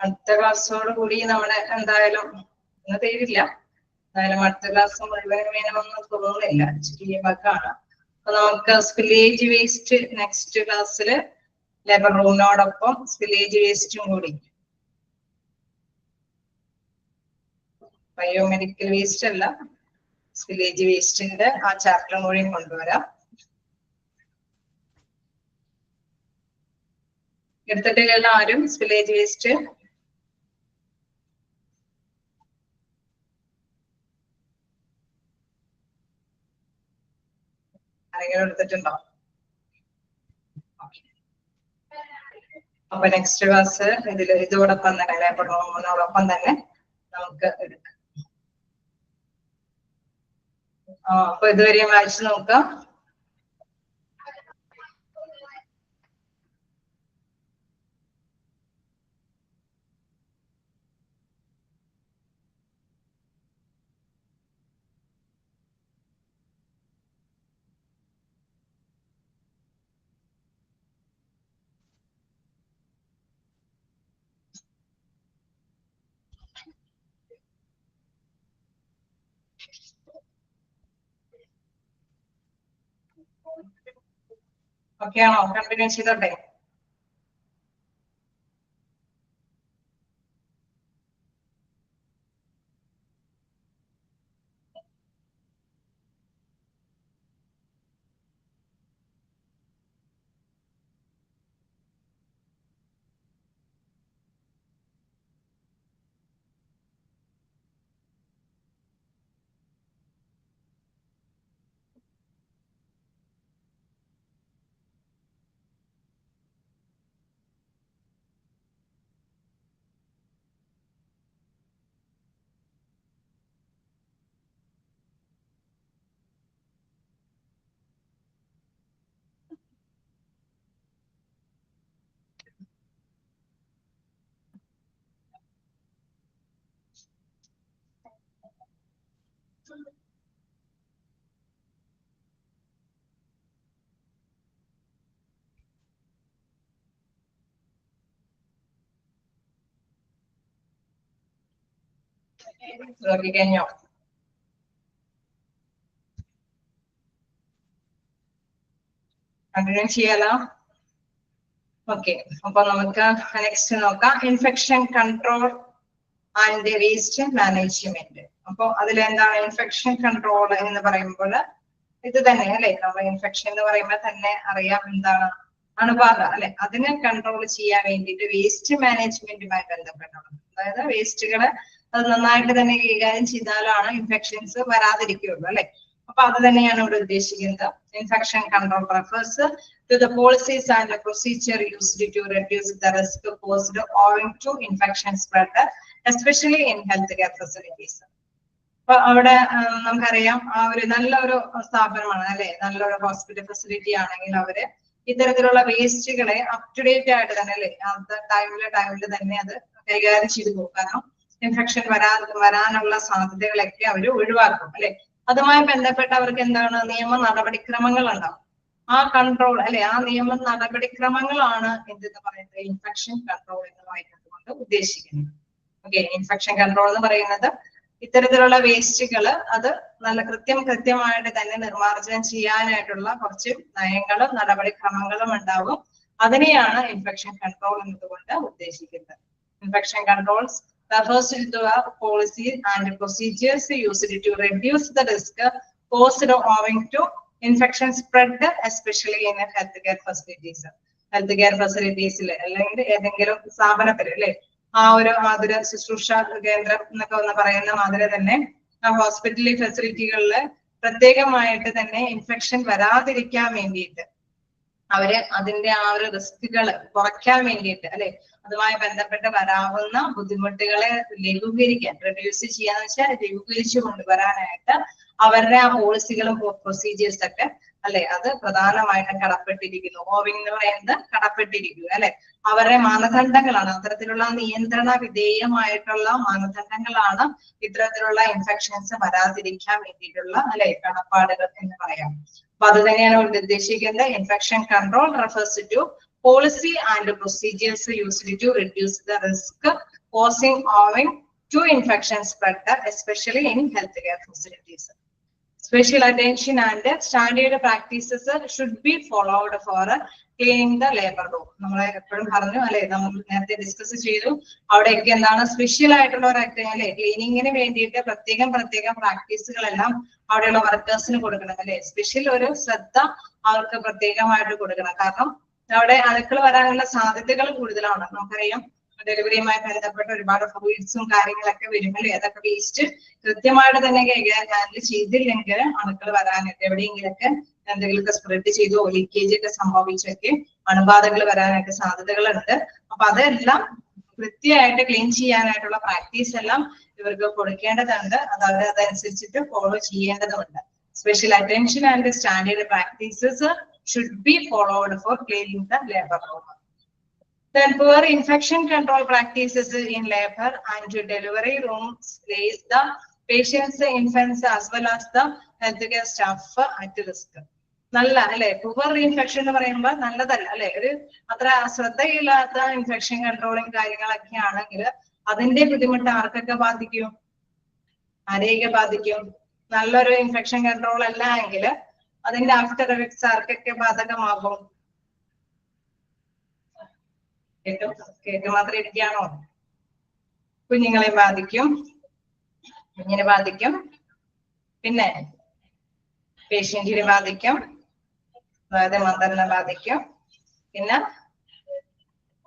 S1: അടുത്ത ക്ലാസ്സോട് കൂടി നമ്മുടെ എന്തായാലും ഇന്ന് തീരില്ല, എന്തായാലും അടുത്ത ക്ലാസ് മുഴുവനും വേണമെന്ന് തോന്നുന്നില്ല, ചെറിയ ഭാഗമാണ്. അപ്പൊ നമുക്ക് സ്പില്ലേജ് വേസ്റ്റ് നെക്സ്റ്റ് ക്ലാസ്സില് ലേബർ റൂമിനോടൊപ്പം സ്പില്ലേജ് വേസ്റ്റും കൂടി, ബയോമെഡിക്കൽ വേസ്റ്റ് അല്ല സ്പില്ലേജ് വേസ്റ്റിന്റെ ആ ചാപ്റ്ററും കൂടി കൊണ്ടുവരാം. എടുത്തിട്ടില്ല ആരും സ്പില്ലേജ് വേസ്റ്റ്? ആരെങ്കിലും എടുത്തിട്ടുണ്ടോ? അപ്പൊ നെക്സ്റ്റ് ക്ലാസ് ഇതോടൊപ്പം തന്നെ ലേബർ റൂമിനോടൊപ്പം തന്നെ നമുക്ക് എടുക്കാം. അപ്പൊ ഇതുവരെ വായിച്ചു നോക്കാം. ഓക്കെ ആണോ? കണ്ടിന്യൂ ചെയ്തോട്ടെ? നോക്കിക്കഴിഞ്ഞോ? കണ്ടിന്യൂ ചെയ്യാലോ? ഓക്കെ, അപ്പൊ നമുക്ക് നെക്സ്റ്റ് നോക്കാം. Infection control and waste management. അപ്പൊ അതിലെന്താണ് ഇൻഫെക്ഷൻ കൺട്രോൾ എന്ന് പറയുമ്പോൾ ഇത് തന്നെ അല്ലെ, നമ്മൾ ഇൻഫെക്ഷൻ എന്ന് പറയുമ്പോൾ തന്നെ അറിയാം എന്താണ് അണുബാധ അല്ലെ, അതിനെ കൺട്രോൾ ചെയ്യാൻ വേണ്ടിയിട്ട് വേസ്റ്റ് മാനേജ്മെന്റുമായി ബന്ധപ്പെട്ടാണ്. അതായത് വേസ്റ്റുകള് അത് നന്നായിട്ട് തന്നെ കൈകാര്യം ചെയ്താലാണ് ഇൻഫെക്ഷൻസ് വരാതിരിക്കുകയുള്ളൂ അല്ലെ. അപ്പൊ അത് തന്നെയാണ് ഇവിടെ ഉദ്ദേശിക്കുന്നത്. Infection control refers to the policies and the procedure used to reduce the risk posed owing to infection spread, especially in healthcare facilities. അപ്പൊ അവിടെ നമുക്കറിയാം ആ ഒരു നല്ലൊരു സ്ഥാപനമാണ് അല്ലെ, നല്ലൊരു ഹോസ്പിറ്റൽ ഫെസിലിറ്റി ആണെങ്കിൽ അവര് ഇത്തരത്തിലുള്ള വേസ്റ്റുകളെ അപ് ടു ഡേറ്റ് ആയിട്ട് തന്നെ അല്ലെ, ടൈമില് തന്നെ അത് കൈകാര്യം ചെയ്തു പോകും. കാരണം ഇൻഫെക്ഷൻ വരാനുള്ള സാധ്യതകളൊക്കെ അവർ ഒഴിവാക്കും അല്ലെ. അതുമായി ബന്ധപ്പെട്ട് അവർക്ക് എന്താണ് നിയമ നടപടിക്രമങ്ങൾ ഉണ്ടാവും. ആ കൺട്രോൾ അല്ലെ, ആ നിയമ നടപടിക്രമങ്ങളാണ് എന്തെന്ന് പറയുന്നത് ഇൻഫെക്ഷൻ കൺട്രോൾ എന്ന് പറയുന്നത് ഉദ്ദേശിക്കുന്നത്. ഓക്കെ, ഇൻഫെക്ഷൻ കൺട്രോൾ എന്ന് പറയുന്നത് ഇത്തരത്തിലുള്ള വേസ്റ്റുകൾ അത് നല്ല കൃത്യമായിട്ട് തന്നെ നിർമ്മാർജ്ജനം ചെയ്യാനായിട്ടുള്ള കുറച്ച് നയങ്ങളും നടപടിക്രമങ്ങളും ഉണ്ടാവും. അതിനെയാണ് ഇൻഫെക്ഷൻ കൺട്രോൾ എന്നതുകൊണ്ട് ഉദ്ദേശിക്കുന്നത്. Infection controls refers to the policies and procedures used to reduce the risk posed owing to infection spread, especially in healthcare facilities. Healthcare facilities അല്ലെങ്കിൽ ഏതെങ്കിലും സ്ഥാപനത്തിൽ അല്ലെ, ആ ഒരു ആതുര ശുശ്രൂഷ കേന്ദ്രം എന്നൊക്കെ ഒന്ന് പറയുന്ന മാതിരി തന്നെ ആ ഹോസ്പിറ്റൽ ഫെസിലിറ്റികളില് പ്രത്യേകമായിട്ട് തന്നെ ഇൻഫെക്ഷൻ വരാതിരിക്കാൻ വേണ്ടിയിട്ട് അവര് അതിന്റെ ആ ഒരു റിസ്കുകൾ കുറയ്ക്കാൻ വേണ്ടിയിട്ട് അല്ലെ, അതുമായി ബന്ധപ്പെട്ട് വരാവുന്ന ബുദ്ധിമുട്ടുകളെ ലഘൂകരിക്കാൻ, റെഡ്യൂസ് ചെയ്യാന്ന് വെച്ചാൽ ലഘൂകരിച്ചു കൊണ്ടുവരാനായിട്ട് അവരുടെ ആ പോളിസികളും പ്രൊസീജിയേഴ്സ് ഒക്കെ അല്ലെ, അത് പ്രധാനമായിട്ടും കടപ്പെട്ടിരിക്കുന്നു. ഓവിങ് എന്ന് പറയുന്നത് കടപ്പെട്ടിരിക്കുന്നു അല്ലെ. അവരുടെ മാനദണ്ഡങ്ങളാണ്, അത്തരത്തിലുള്ള നിയന്ത്രണ വിധേയമായിട്ടുള്ള മാനദണ്ഡങ്ങളാണ് ഇത്തരത്തിലുള്ള ഇൻഫെക്ഷൻസ് വരാതിരിക്കാൻ വേണ്ടിയിട്ടുള്ള അല്ലെ കടപ്പാടുകൾ എന്ന് പറയാം. അപ്പൊ അത് തന്നെയാണ് ഉദ്ദേശിക്കുന്നത്. Infection control refers to policy and procedures used to reduce the risk causing owing to infection spread, especially in healthcare facilities. Special attention and standard practices should be followed for cleaning the labor room. നമ്മൾ എപ്പോഴും പറഞ്ഞു അല്ലെ, നമ്മൾ നേരത്തെ discuss ചെയ്തു, അവിടെയൊക്കെ എന്താണ് special ആയിട്ടുള്ള ഒരു അല്ലെ ക്ലീനിങ്ങിന് വേണ്ടിയിട്ട് പ്രത്യേകം പ്രാക്ടീസുകളെല്ലാം അവിടെയുള്ള വർക്കേഴ്സിന് കൊടുക്കണം അല്ലെ. സ്പെഷ്യൽ ഒരു ശ്രദ്ധ അവർക്ക് പ്രത്യേകമായിട്ട് കൊടുക്കണം. കാരണം അവിടെ അണുക്കൾ വരാനുള്ള സാധ്യതകൾ കൂടുതലാണ്. നമുക്കറിയാം ഡെലിവറിയുമായി ബന്ധപ്പെട്ട ഒരുപാട് ഫ്ലൂയിഡ്സും കാര്യങ്ങളൊക്കെ വരുമല്ലേ, അതൊക്കെ വേസ്റ്റ് കൃത്യമായിട്ട് തന്നെ കൈകാര്യം ഹാൻഡിൽ ചെയ്തില്ലെങ്കിൽ അണുക്കൾ വരാനൊക്കെ എവിടെയെങ്കിലൊക്കെ എന്തെങ്കിലുമൊക്കെ സ്പ്രെഡ് ചെയ്തോ ലീക്കേജ് ഒക്കെ സംഭവിച്ചൊക്കെ അണുബാധകൾ വരാനൊക്കെ സാധ്യതകളുണ്ട്. അപ്പൊ അതെല്ലാം വൃത്തിയായിട്ട് ക്ലീൻ ചെയ്യാനായിട്ടുള്ള പ്രാക്ടീസ് എല്ലാം ഇവർക്ക് കൊടുക്കേണ്ടതുണ്ട്. അതായത് അതനുസരിച്ചിട്ട് ഫോളോ ചെയ്യേണ്ടതുണ്ട്. Special attention and standard practices should be followed for cleaning the labor room. Then poor infection control practices in labor and delivery rooms place the patients, infants as well as the healthcare staff at risk. നല്ല അല്ലെ, poor infection എന്ന് പറയുമ്പോൾ നല്ലതല്ല അല്ലെ, ഒരു അത്ര ശ്രദ്ധയില്ലാത്ത infection controlling കാര്യങ്ങളൊക്കെ ആണെങ്കിൽ അതിന്റെ ബുദ്ധിമുട്ട് ആർക്കൊക്കെ ബാധിക്കും, ആരെയൊക്കെ ബാധിക്കും? നല്ലൊരു ഇൻഫെക്ഷൻ കൺട്രോൾ അല്ല എങ്കിൽ അതിന്റെ ആഫ്റ്റർ എഫക്ട്സ് ആർക്കൊക്കെ ബാധകമാകും? കേക്ക് മാത്രം ഇരിക്കുകയാണോ? കുഞ്ഞുങ്ങളെ ബാധിക്കും, കുഞ്ഞിനെ ബാധിക്കും, പിന്നെ പേഷ്യന്റിനെ ബാധിക്കും, അതായത് മദറിനെ ബാധിക്കും, പിന്നെ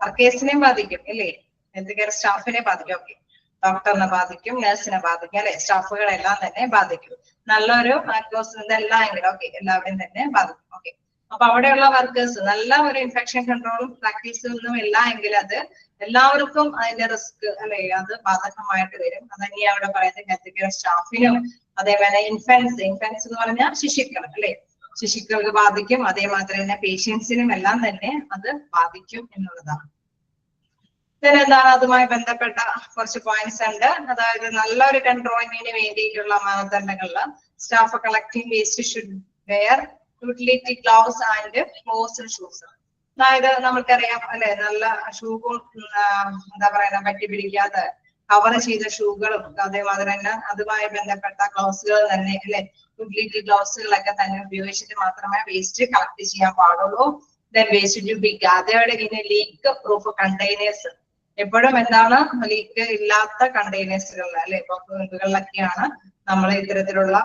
S1: വർക്കേഴ്സിനെയും ബാധിക്കും ഇല്ലേ, ഹെൽത്ത് കെയർ സ്റ്റാഫിനെ ബാധിക്കും. ഓക്കെ, ഡോക്ടറിനെ ബാധിക്കും, നഴ്സിനെ ബാധിക്കും അല്ലെ, സ്റ്റാഫുകളെല്ലാം തന്നെ ബാധിക്കും. നല്ലൊരു മാക്രോസ് ഇതെല്ലാം എങ്കിലും ഓക്കെ എല്ലാവരും തന്നെ ബാധിക്കും. ഓക്കെ, അപ്പൊ അവിടെയുള്ള വർക്കേഴ്സ് നല്ല ഒരു ഇൻഫെക്ഷൻ കൺട്രോളും പ്രാക്ടീസും ഒന്നും ഇല്ല എങ്കിൽ അത് എല്ലാവർക്കും അതിന്റെ റിസ്ക് അല്ലെ അത് ബാധകമായിട്ട് വരും. അതന്നെ അവിടെ പറയുന്നത് ഹെൽത്ത് കെയർ സ്റ്റാഫിനും അതേപോലെ ഇൻഫൻസ് എന്ന് പറഞ്ഞാൽ ശിശുക്കൾ അല്ലെ, ശിശുക്കൾക്ക് ബാധിക്കും. അതേമാതിരി തന്നെ പേഷ്യൻസിനും എല്ലാം തന്നെ അത് ബാധിക്കും എന്നുള്ളതാണ്. എന്താണ് അതുമായി ബന്ധപ്പെട്ട കുറച്ച് പോയിന്റ്സ് ഉണ്ട്. അതായത് നല്ലൊരു കൺട്രോളിങ്ങിന് വേണ്ടിയിട്ടുള്ള മാനദണ്ഡങ്ങളില് staff collecting waste should wear utility gloves and closed shoes. അതായത് നമുക്കറിയാം അല്ലെ, നല്ല ഷൂവും എന്താ പറയുക പറ്റി പിടിക്കാതെ കവർ ചെയ്ത ഷൂകളും അതേമാതിരി തന്നെ അതുമായി ബന്ധപ്പെട്ട ഗ്ലൗസുകൾ തന്നെ അല്ലെ, യൂട്ടിലിറ്റി ഗ്ലൗസുകളൊക്കെ തന്നെ ഉപയോഗിച്ചിട്ട് മാത്രമേ വേസ്റ്റ് കളക്ട് ചെയ്യാൻ പാടുള്ളൂ. Then waste to be gathered in a leak proof containers. എപ്പോഴും എന്താണ് ലീക്ക് ഇല്ലാത്ത കണ്ടെയ്നേഴ്സുകളിൽ അല്ലെ, ഇപ്പൊ വീടുകളിലൊക്കെയാണ് നമ്മൾ ഇത്തരത്തിലുള്ള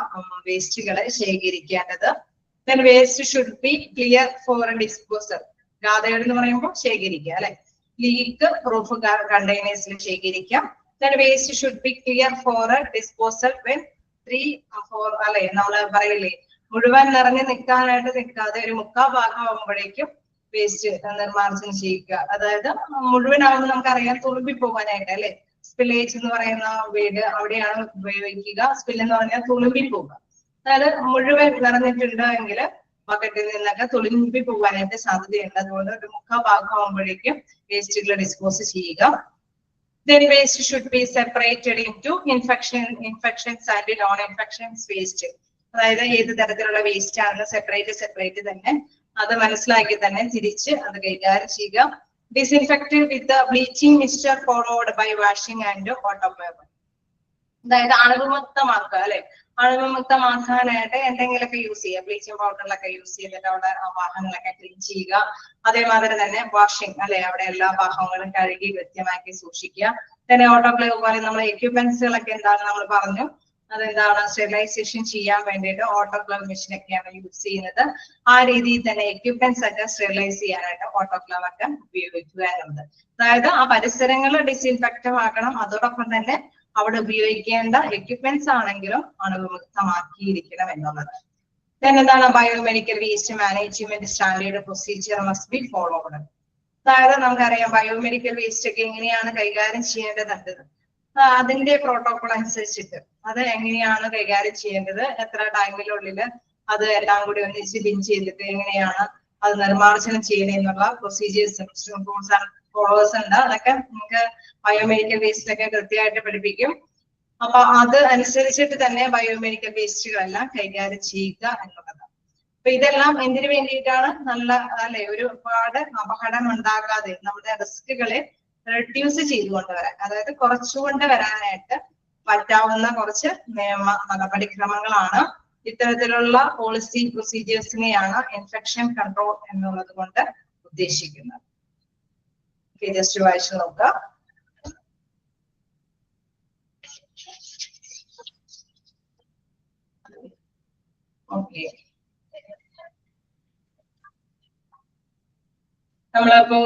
S1: വേസ്റ്റുകളെ ശേഖരിക്കേണ്ടത്. Then waste should be clear for disposal. Gathered എന്ന് പറയുമ്പോൾ ശേഖരിക്കുക അല്ലെ, ലീക്ക് പ്രൂഫ് കണ്ടെയ്നേഴ്സിൽ ശേഖരിക്കാം. Then waste should be clear for disposal when 3-4 അല്ലെ, നമ്മള് പറയില്ലേ മുഴുവൻ നിറഞ്ഞു നിൽക്കാനായിട്ട് നിൽക്കാതെ ഒരു 3/4 ഭാഗം ആകുമ്പോഴേക്കും വേസ്റ്റ് നിർമ്മാർജ്ജനം ചെയ്യുക. അതായത് മുഴുവനാവുമ്പോൾ നമുക്കറിയാം തുളുമ്പി പോകാനായിട്ട് അല്ലെ, സ്പില്ലേജ് എന്ന് പറയുന്ന വീട് അവിടെയാണ് ഉപയോഗിക്കുക. സ്പിൽ എന്ന് പറഞ്ഞാൽ തുളുമ്പി പോവുക. അതായത് മുഴുവൻ നിറഞ്ഞിട്ടുണ്ട് എങ്കിൽ ബക്കറ്റിൽ നിന്നൊക്കെ തുളുമ്പി പോകാനായിട്ട് സാധ്യതയുണ്ട്. അതുകൊണ്ട് ഒരു 3/4 ഭാഗം ആകുമ്പോഴേക്കും വേസ്റ്റുകൾ ഡിസ്പോസ് ചെയ്യുക. Then waste should be separated into infections and non-infections waste. അതായത് ഏത് തരത്തിലുള്ള വേസ്റ്റ് ആണ് സെപ്പറേറ്റ് തന്നെ അത് മനസ്സിലാക്കി തന്നെ തിരിച്ച് അത് കൈകാര്യം ചെയ്യുക. Disinfected with bleaching mixture followed by washing and autoclave. അതായത് അണുവിമുക്തമാക്കുക അല്ലെ, അണുവിമുക്തമാക്കാനായിട്ട് എന്തെങ്കിലുമൊക്കെ യൂസ് ചെയ്യുക, ബ്ലീച്ചിങ് പൗഡറിലൊക്കെ യൂസ് ചെയ്തിട്ട് അവിടെ വാഹനങ്ങളൊക്കെ ക്ലീൻ ചെയ്യുക. അതേമാതിരി തന്നെ വാഷിംഗ് അല്ലെ, അവിടെ എല്ലാ ഭാഗങ്ങളും കഴുകി കൃത്യമാക്കി സൂക്ഷിക്കുക. തന്നെ ഓട്ടോക്ലേവ് പോലെ നമ്മൾ എക്യുപ്മെന്റ്സുകളൊക്കെ എന്താണ് നമ്മൾ പറഞ്ഞു, അതെന്താണ് സ്റ്റെറിലൈസേഷൻ ചെയ്യാൻ വേണ്ടിയിട്ട് ഓട്ടോക്ലേവ് മെഷീൻ ഒക്കെയാണ് യൂസ് ചെയ്യുന്നത്. ആ രീതിയിൽ തന്നെ എക്യുപ്മെന്റ്സ് ഒക്കെ സ്റ്റെറിലൈസ് ചെയ്യാനായിട്ട് ഓട്ടോക്ലേവ് ഒക്കെ ഉപയോഗിക്കുക എന്നുള്ളത്. അതായത് ആ പരിസരങ്ങൾ ഡിസ്ഇൻഫെക്റ്റഡ് ആക്കണം, അതോടൊപ്പം തന്നെ അവിടെ ഉപയോഗിക്കേണ്ട എക്യുപ്മെന്റ്സ് ആണെങ്കിലും അണുവിമുക്തമാക്കിയിരിക്കണം എന്നുള്ളത്. എന്താണ് biomedical waste management standard procedure must be followed. അതായത് നമുക്കറിയാം ബയോമെഡിക്കൽ വേസ്റ്റ് ഒക്കെ എങ്ങനെയാണ് കൈകാര്യം ചെയ്യേണ്ടത്, അതിന്റെ പ്രോട്ടോകോൾ അനുസരിച്ചിട്ട് അത് എങ്ങനെയാണ് കൈകാര്യം ചെയ്യേണ്ടത്, എത്ര ടൈമിനുള്ളിൽ അത് എല്ലാം കൂടി ഒന്നിച്ച് ബിൻ ചെയ്തിട്ട് എങ്ങനെയാണ് അത് നിർമ്മാർജ്ജനം ചെയ്യുന്നതെന്നുള്ള പ്രൊസീജിയേഴ്സ് ഫോളോവേഴ്സ് ഉണ്ട്. അതൊക്കെ നമുക്ക് ബയോമെഡിക്കൽ വേസ്റ്റിലൊക്കെ കൃത്യമായിട്ട് പഠിപ്പിക്കും. അപ്പൊ അത് അനുസരിച്ചിട്ട് തന്നെ ബയോമെഡിക്കൽ വേസ്റ്റുകളെല്ലാം കൈകാര്യം ചെയ്യുക എന്നുള്ളതാണ്. അപ്പൊ ഇതെല്ലാം എന്തിനു വേണ്ടിയിട്ടാണ്, നല്ല അല്ലെ ഒരുപാട് അപകടം ഉണ്ടാകാതെ നമ്മുടെ റിസ്കുകളെ റെഡ്യൂസ് ചെയ്തുകൊണ്ടുവരാൻ, അതായത് കുറച്ചുകൊണ്ട് വരാനായിട്ട് പറ്റാവുന്ന കുറച്ച് നിയമ നടപടിക്രമങ്ങളാണ് ഇത്തരത്തിലുള്ള പോളിസി പ്രൊസീജിയേഴ്സിനെയാണ് ഇൻഫെക്ഷൻ കൺട്രോൾ എന്നുള്ളത് കൊണ്ട് ഉദ്ദേശിക്കുന്നത്. ജസ്റ്റ് വായിച്ചു നോക്കുക. ഓക്കെ, നമ്മളിപ്പോ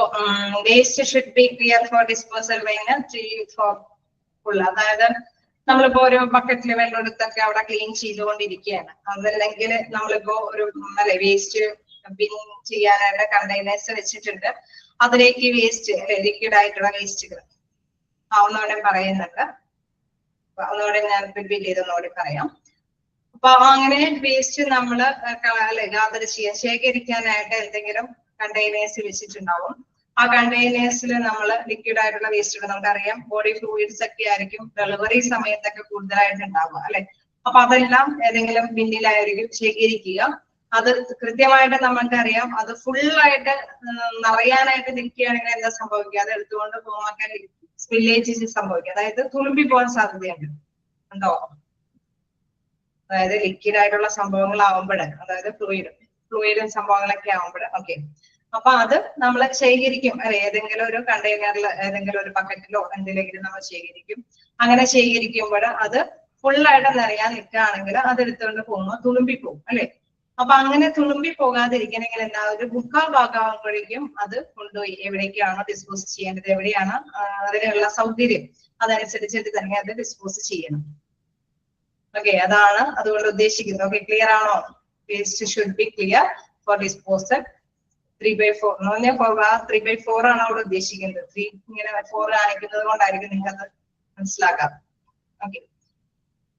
S1: waste should be clear for disposal when 3-4 full. അതായത് നമ്മളിപ്പോ ഒരു ബക്കറ്റിൽ വെള്ളം എടുത്തൊക്കെ അവിടെ ക്ലീൻ ചെയ്തുകൊണ്ടിരിക്കുകയാണ്. അതല്ലെങ്കിൽ നമ്മളിപ്പോ ഒരു വേസ്റ്റ് ബിൻ ചെയ്യാനായിട്ട് കണ്ടെയ്നേഴ്സ് വെച്ചിട്ടുണ്ട്. അതിലേക്ക് വേസ്റ്റ് ലിക്വിഡ് ആയിട്ടുള്ള വേസ്റ്റുകൾ ഒന്നുകൂടെ പറയുന്നുണ്ട്. ഒന്നുകൂടെ ഞാൻ റിപ്പീറ്റ് ചെയ്തൊന്നുകൂടി പറയാം. അപ്പൊ അങ്ങനെ വേസ്റ്റ് നമ്മള് ഗ്യാദർ ചെയ്യാൻ ശേഖരിക്കാനായിട്ട് എന്തെങ്കിലും കണ്ടെയ്നേഴ്സ് വെച്ചിട്ടുണ്ടാവും. ആ കണ്ടെയ്നേഴ്സിൽ നമ്മൾ ലിക്വിഡ് ആയിട്ടുള്ള വേസ്റ്റ് നമുക്കറിയാം ബോഡി ഫ്ലൂയിഡ്സ് ഒക്കെ ആയിരിക്കും ഡെലിവറി സമയത്തൊക്കെ കൂടുതലായിട്ട് ഉണ്ടാവുക അല്ലെ. അപ്പൊ അതെല്ലാം ഏതെങ്കിലും ബിന്നിലായിരിക്കും ശേഖരിക്കുക. അത് കൃത്യമായിട്ട് നമുക്കറിയാം അത് ഫുള്ളായിട്ട് നിറയാനായിട്ട് നിൽക്കുകയാണെങ്കിൽ എന്താ സംഭവിക്കുക, അത് എടുത്തുകൊണ്ട് പോകുമ്പോൾ സ്പില്ലേജ് സംഭവിക്കുക. അതായത് തുളുമ്പി പോകാൻ സാധ്യതയുണ്ട് ഉണ്ടോ. അതായത് ലിക്വിഡ് ആയിട്ടുള്ള സംഭവങ്ങളാവുമ്പോൾ, അതായത് ഫ്ലൂയിഡും സംഭവങ്ങളൊക്കെ ആവുമ്പോൾ ഓക്കെ. അപ്പൊ അത് നമ്മൾ ശേഖരിക്കും അല്ലെ, ഏതെങ്കിലും ഒരു കണ്ടെയ്നറിൽ ഏതെങ്കിലും ഒരു ബക്കറ്റിലോ എന്തിലെങ്കിലും നമ്മൾ ശേഖരിക്കും. അങ്ങനെ ശേഖരിക്കുമ്പോൾ അത് ഫുള്ളായിട്ട് നിറയാൻ നിൽക്കുകയാണെങ്കിൽ അത് എടുത്തുകൊണ്ട് പോകുമ്പോൾ തുളുമ്പിപ്പോകും അല്ലെ. അപ്പൊ അങ്ങനെ തുളുമ്പി പോകാതിരിക്കണമെങ്കിൽ എന്താ, ഒരു 3/4 ഭാഗമാകുമ്പോഴേക്കും അത് കൊണ്ടുപോയി എവിടേക്കാണോ ഡിസ്പോസ് ചെയ്യേണ്ടത്, എവിടെയാണ് അതിനുള്ള സൗകര്യം അതനുസരിച്ചിട്ട് തന്നെ അത് ഡിസ്പോസ് ചെയ്യണം. ഓക്കെ, അതാണ് അതുകൊണ്ട് ഉദ്ദേശിക്കുന്നത്. ഓക്കെ, ക്ലിയർ ആണോ? Waste should be clear for disposal 3/4 എന്ന് പറഞ്ഞാൽ 3/4 ആണ് അവിടെ ഉദ്ദേശിക്കുന്നത്. 3 ഇങ്ങനെ 4 കാണിക്കുന്നത് കൊണ്ടായിരിക്കും നിങ്ങൾക്ക് അത് മനസ്സിലാക്കാം. ഓക്കെ,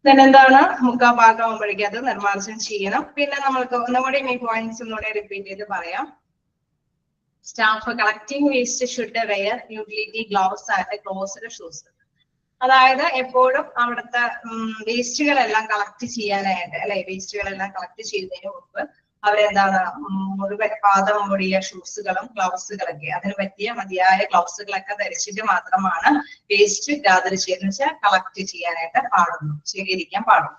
S1: എന്താണ് 3/4 ഭാഗമാകുമ്പോഴേക്കും അത് നിർമ്മാർജ്ജനം ചെയ്യണം. പിന്നെ നമ്മൾക്ക് ഒന്നുകൂടി ഈ പോയിന്റ്സ് ഒന്നുകൂടെ റിപ്പീറ്റ് ചെയ്ത് പറയാം. Staff collecting waste should wear utility gloves and closed shoes. അതായത് എപ്പോഴും അവിടുത്തെ വേസ്റ്റുകളെല്ലാം കളക്ട് ചെയ്യാനായിട്ട് അല്ലെ, വേസ്റ്റുകളെല്ലാം കളക്ട് ചെയ്യുന്നതിന് മുമ്പ് അവരെന്താണ് മുഴുവൻ പാദം മൂടിയ ഷൂസുകളും ഗ്ലൗസുകളൊക്കെ അതിന് പറ്റിയ മതിയായ ഗ്ലൗസുകളൊക്കെ ധരിച്ചിട്ട് മാത്രമാണ് വേസ്റ്റ് ഗ്യാദർ ചെയ്യുന്ന വെച്ചാൽ കളക്ട് ചെയ്യാനായിട്ട് പാടുള്ളൂ, ശേഖരിക്കാൻ പാടുള്ളൂ.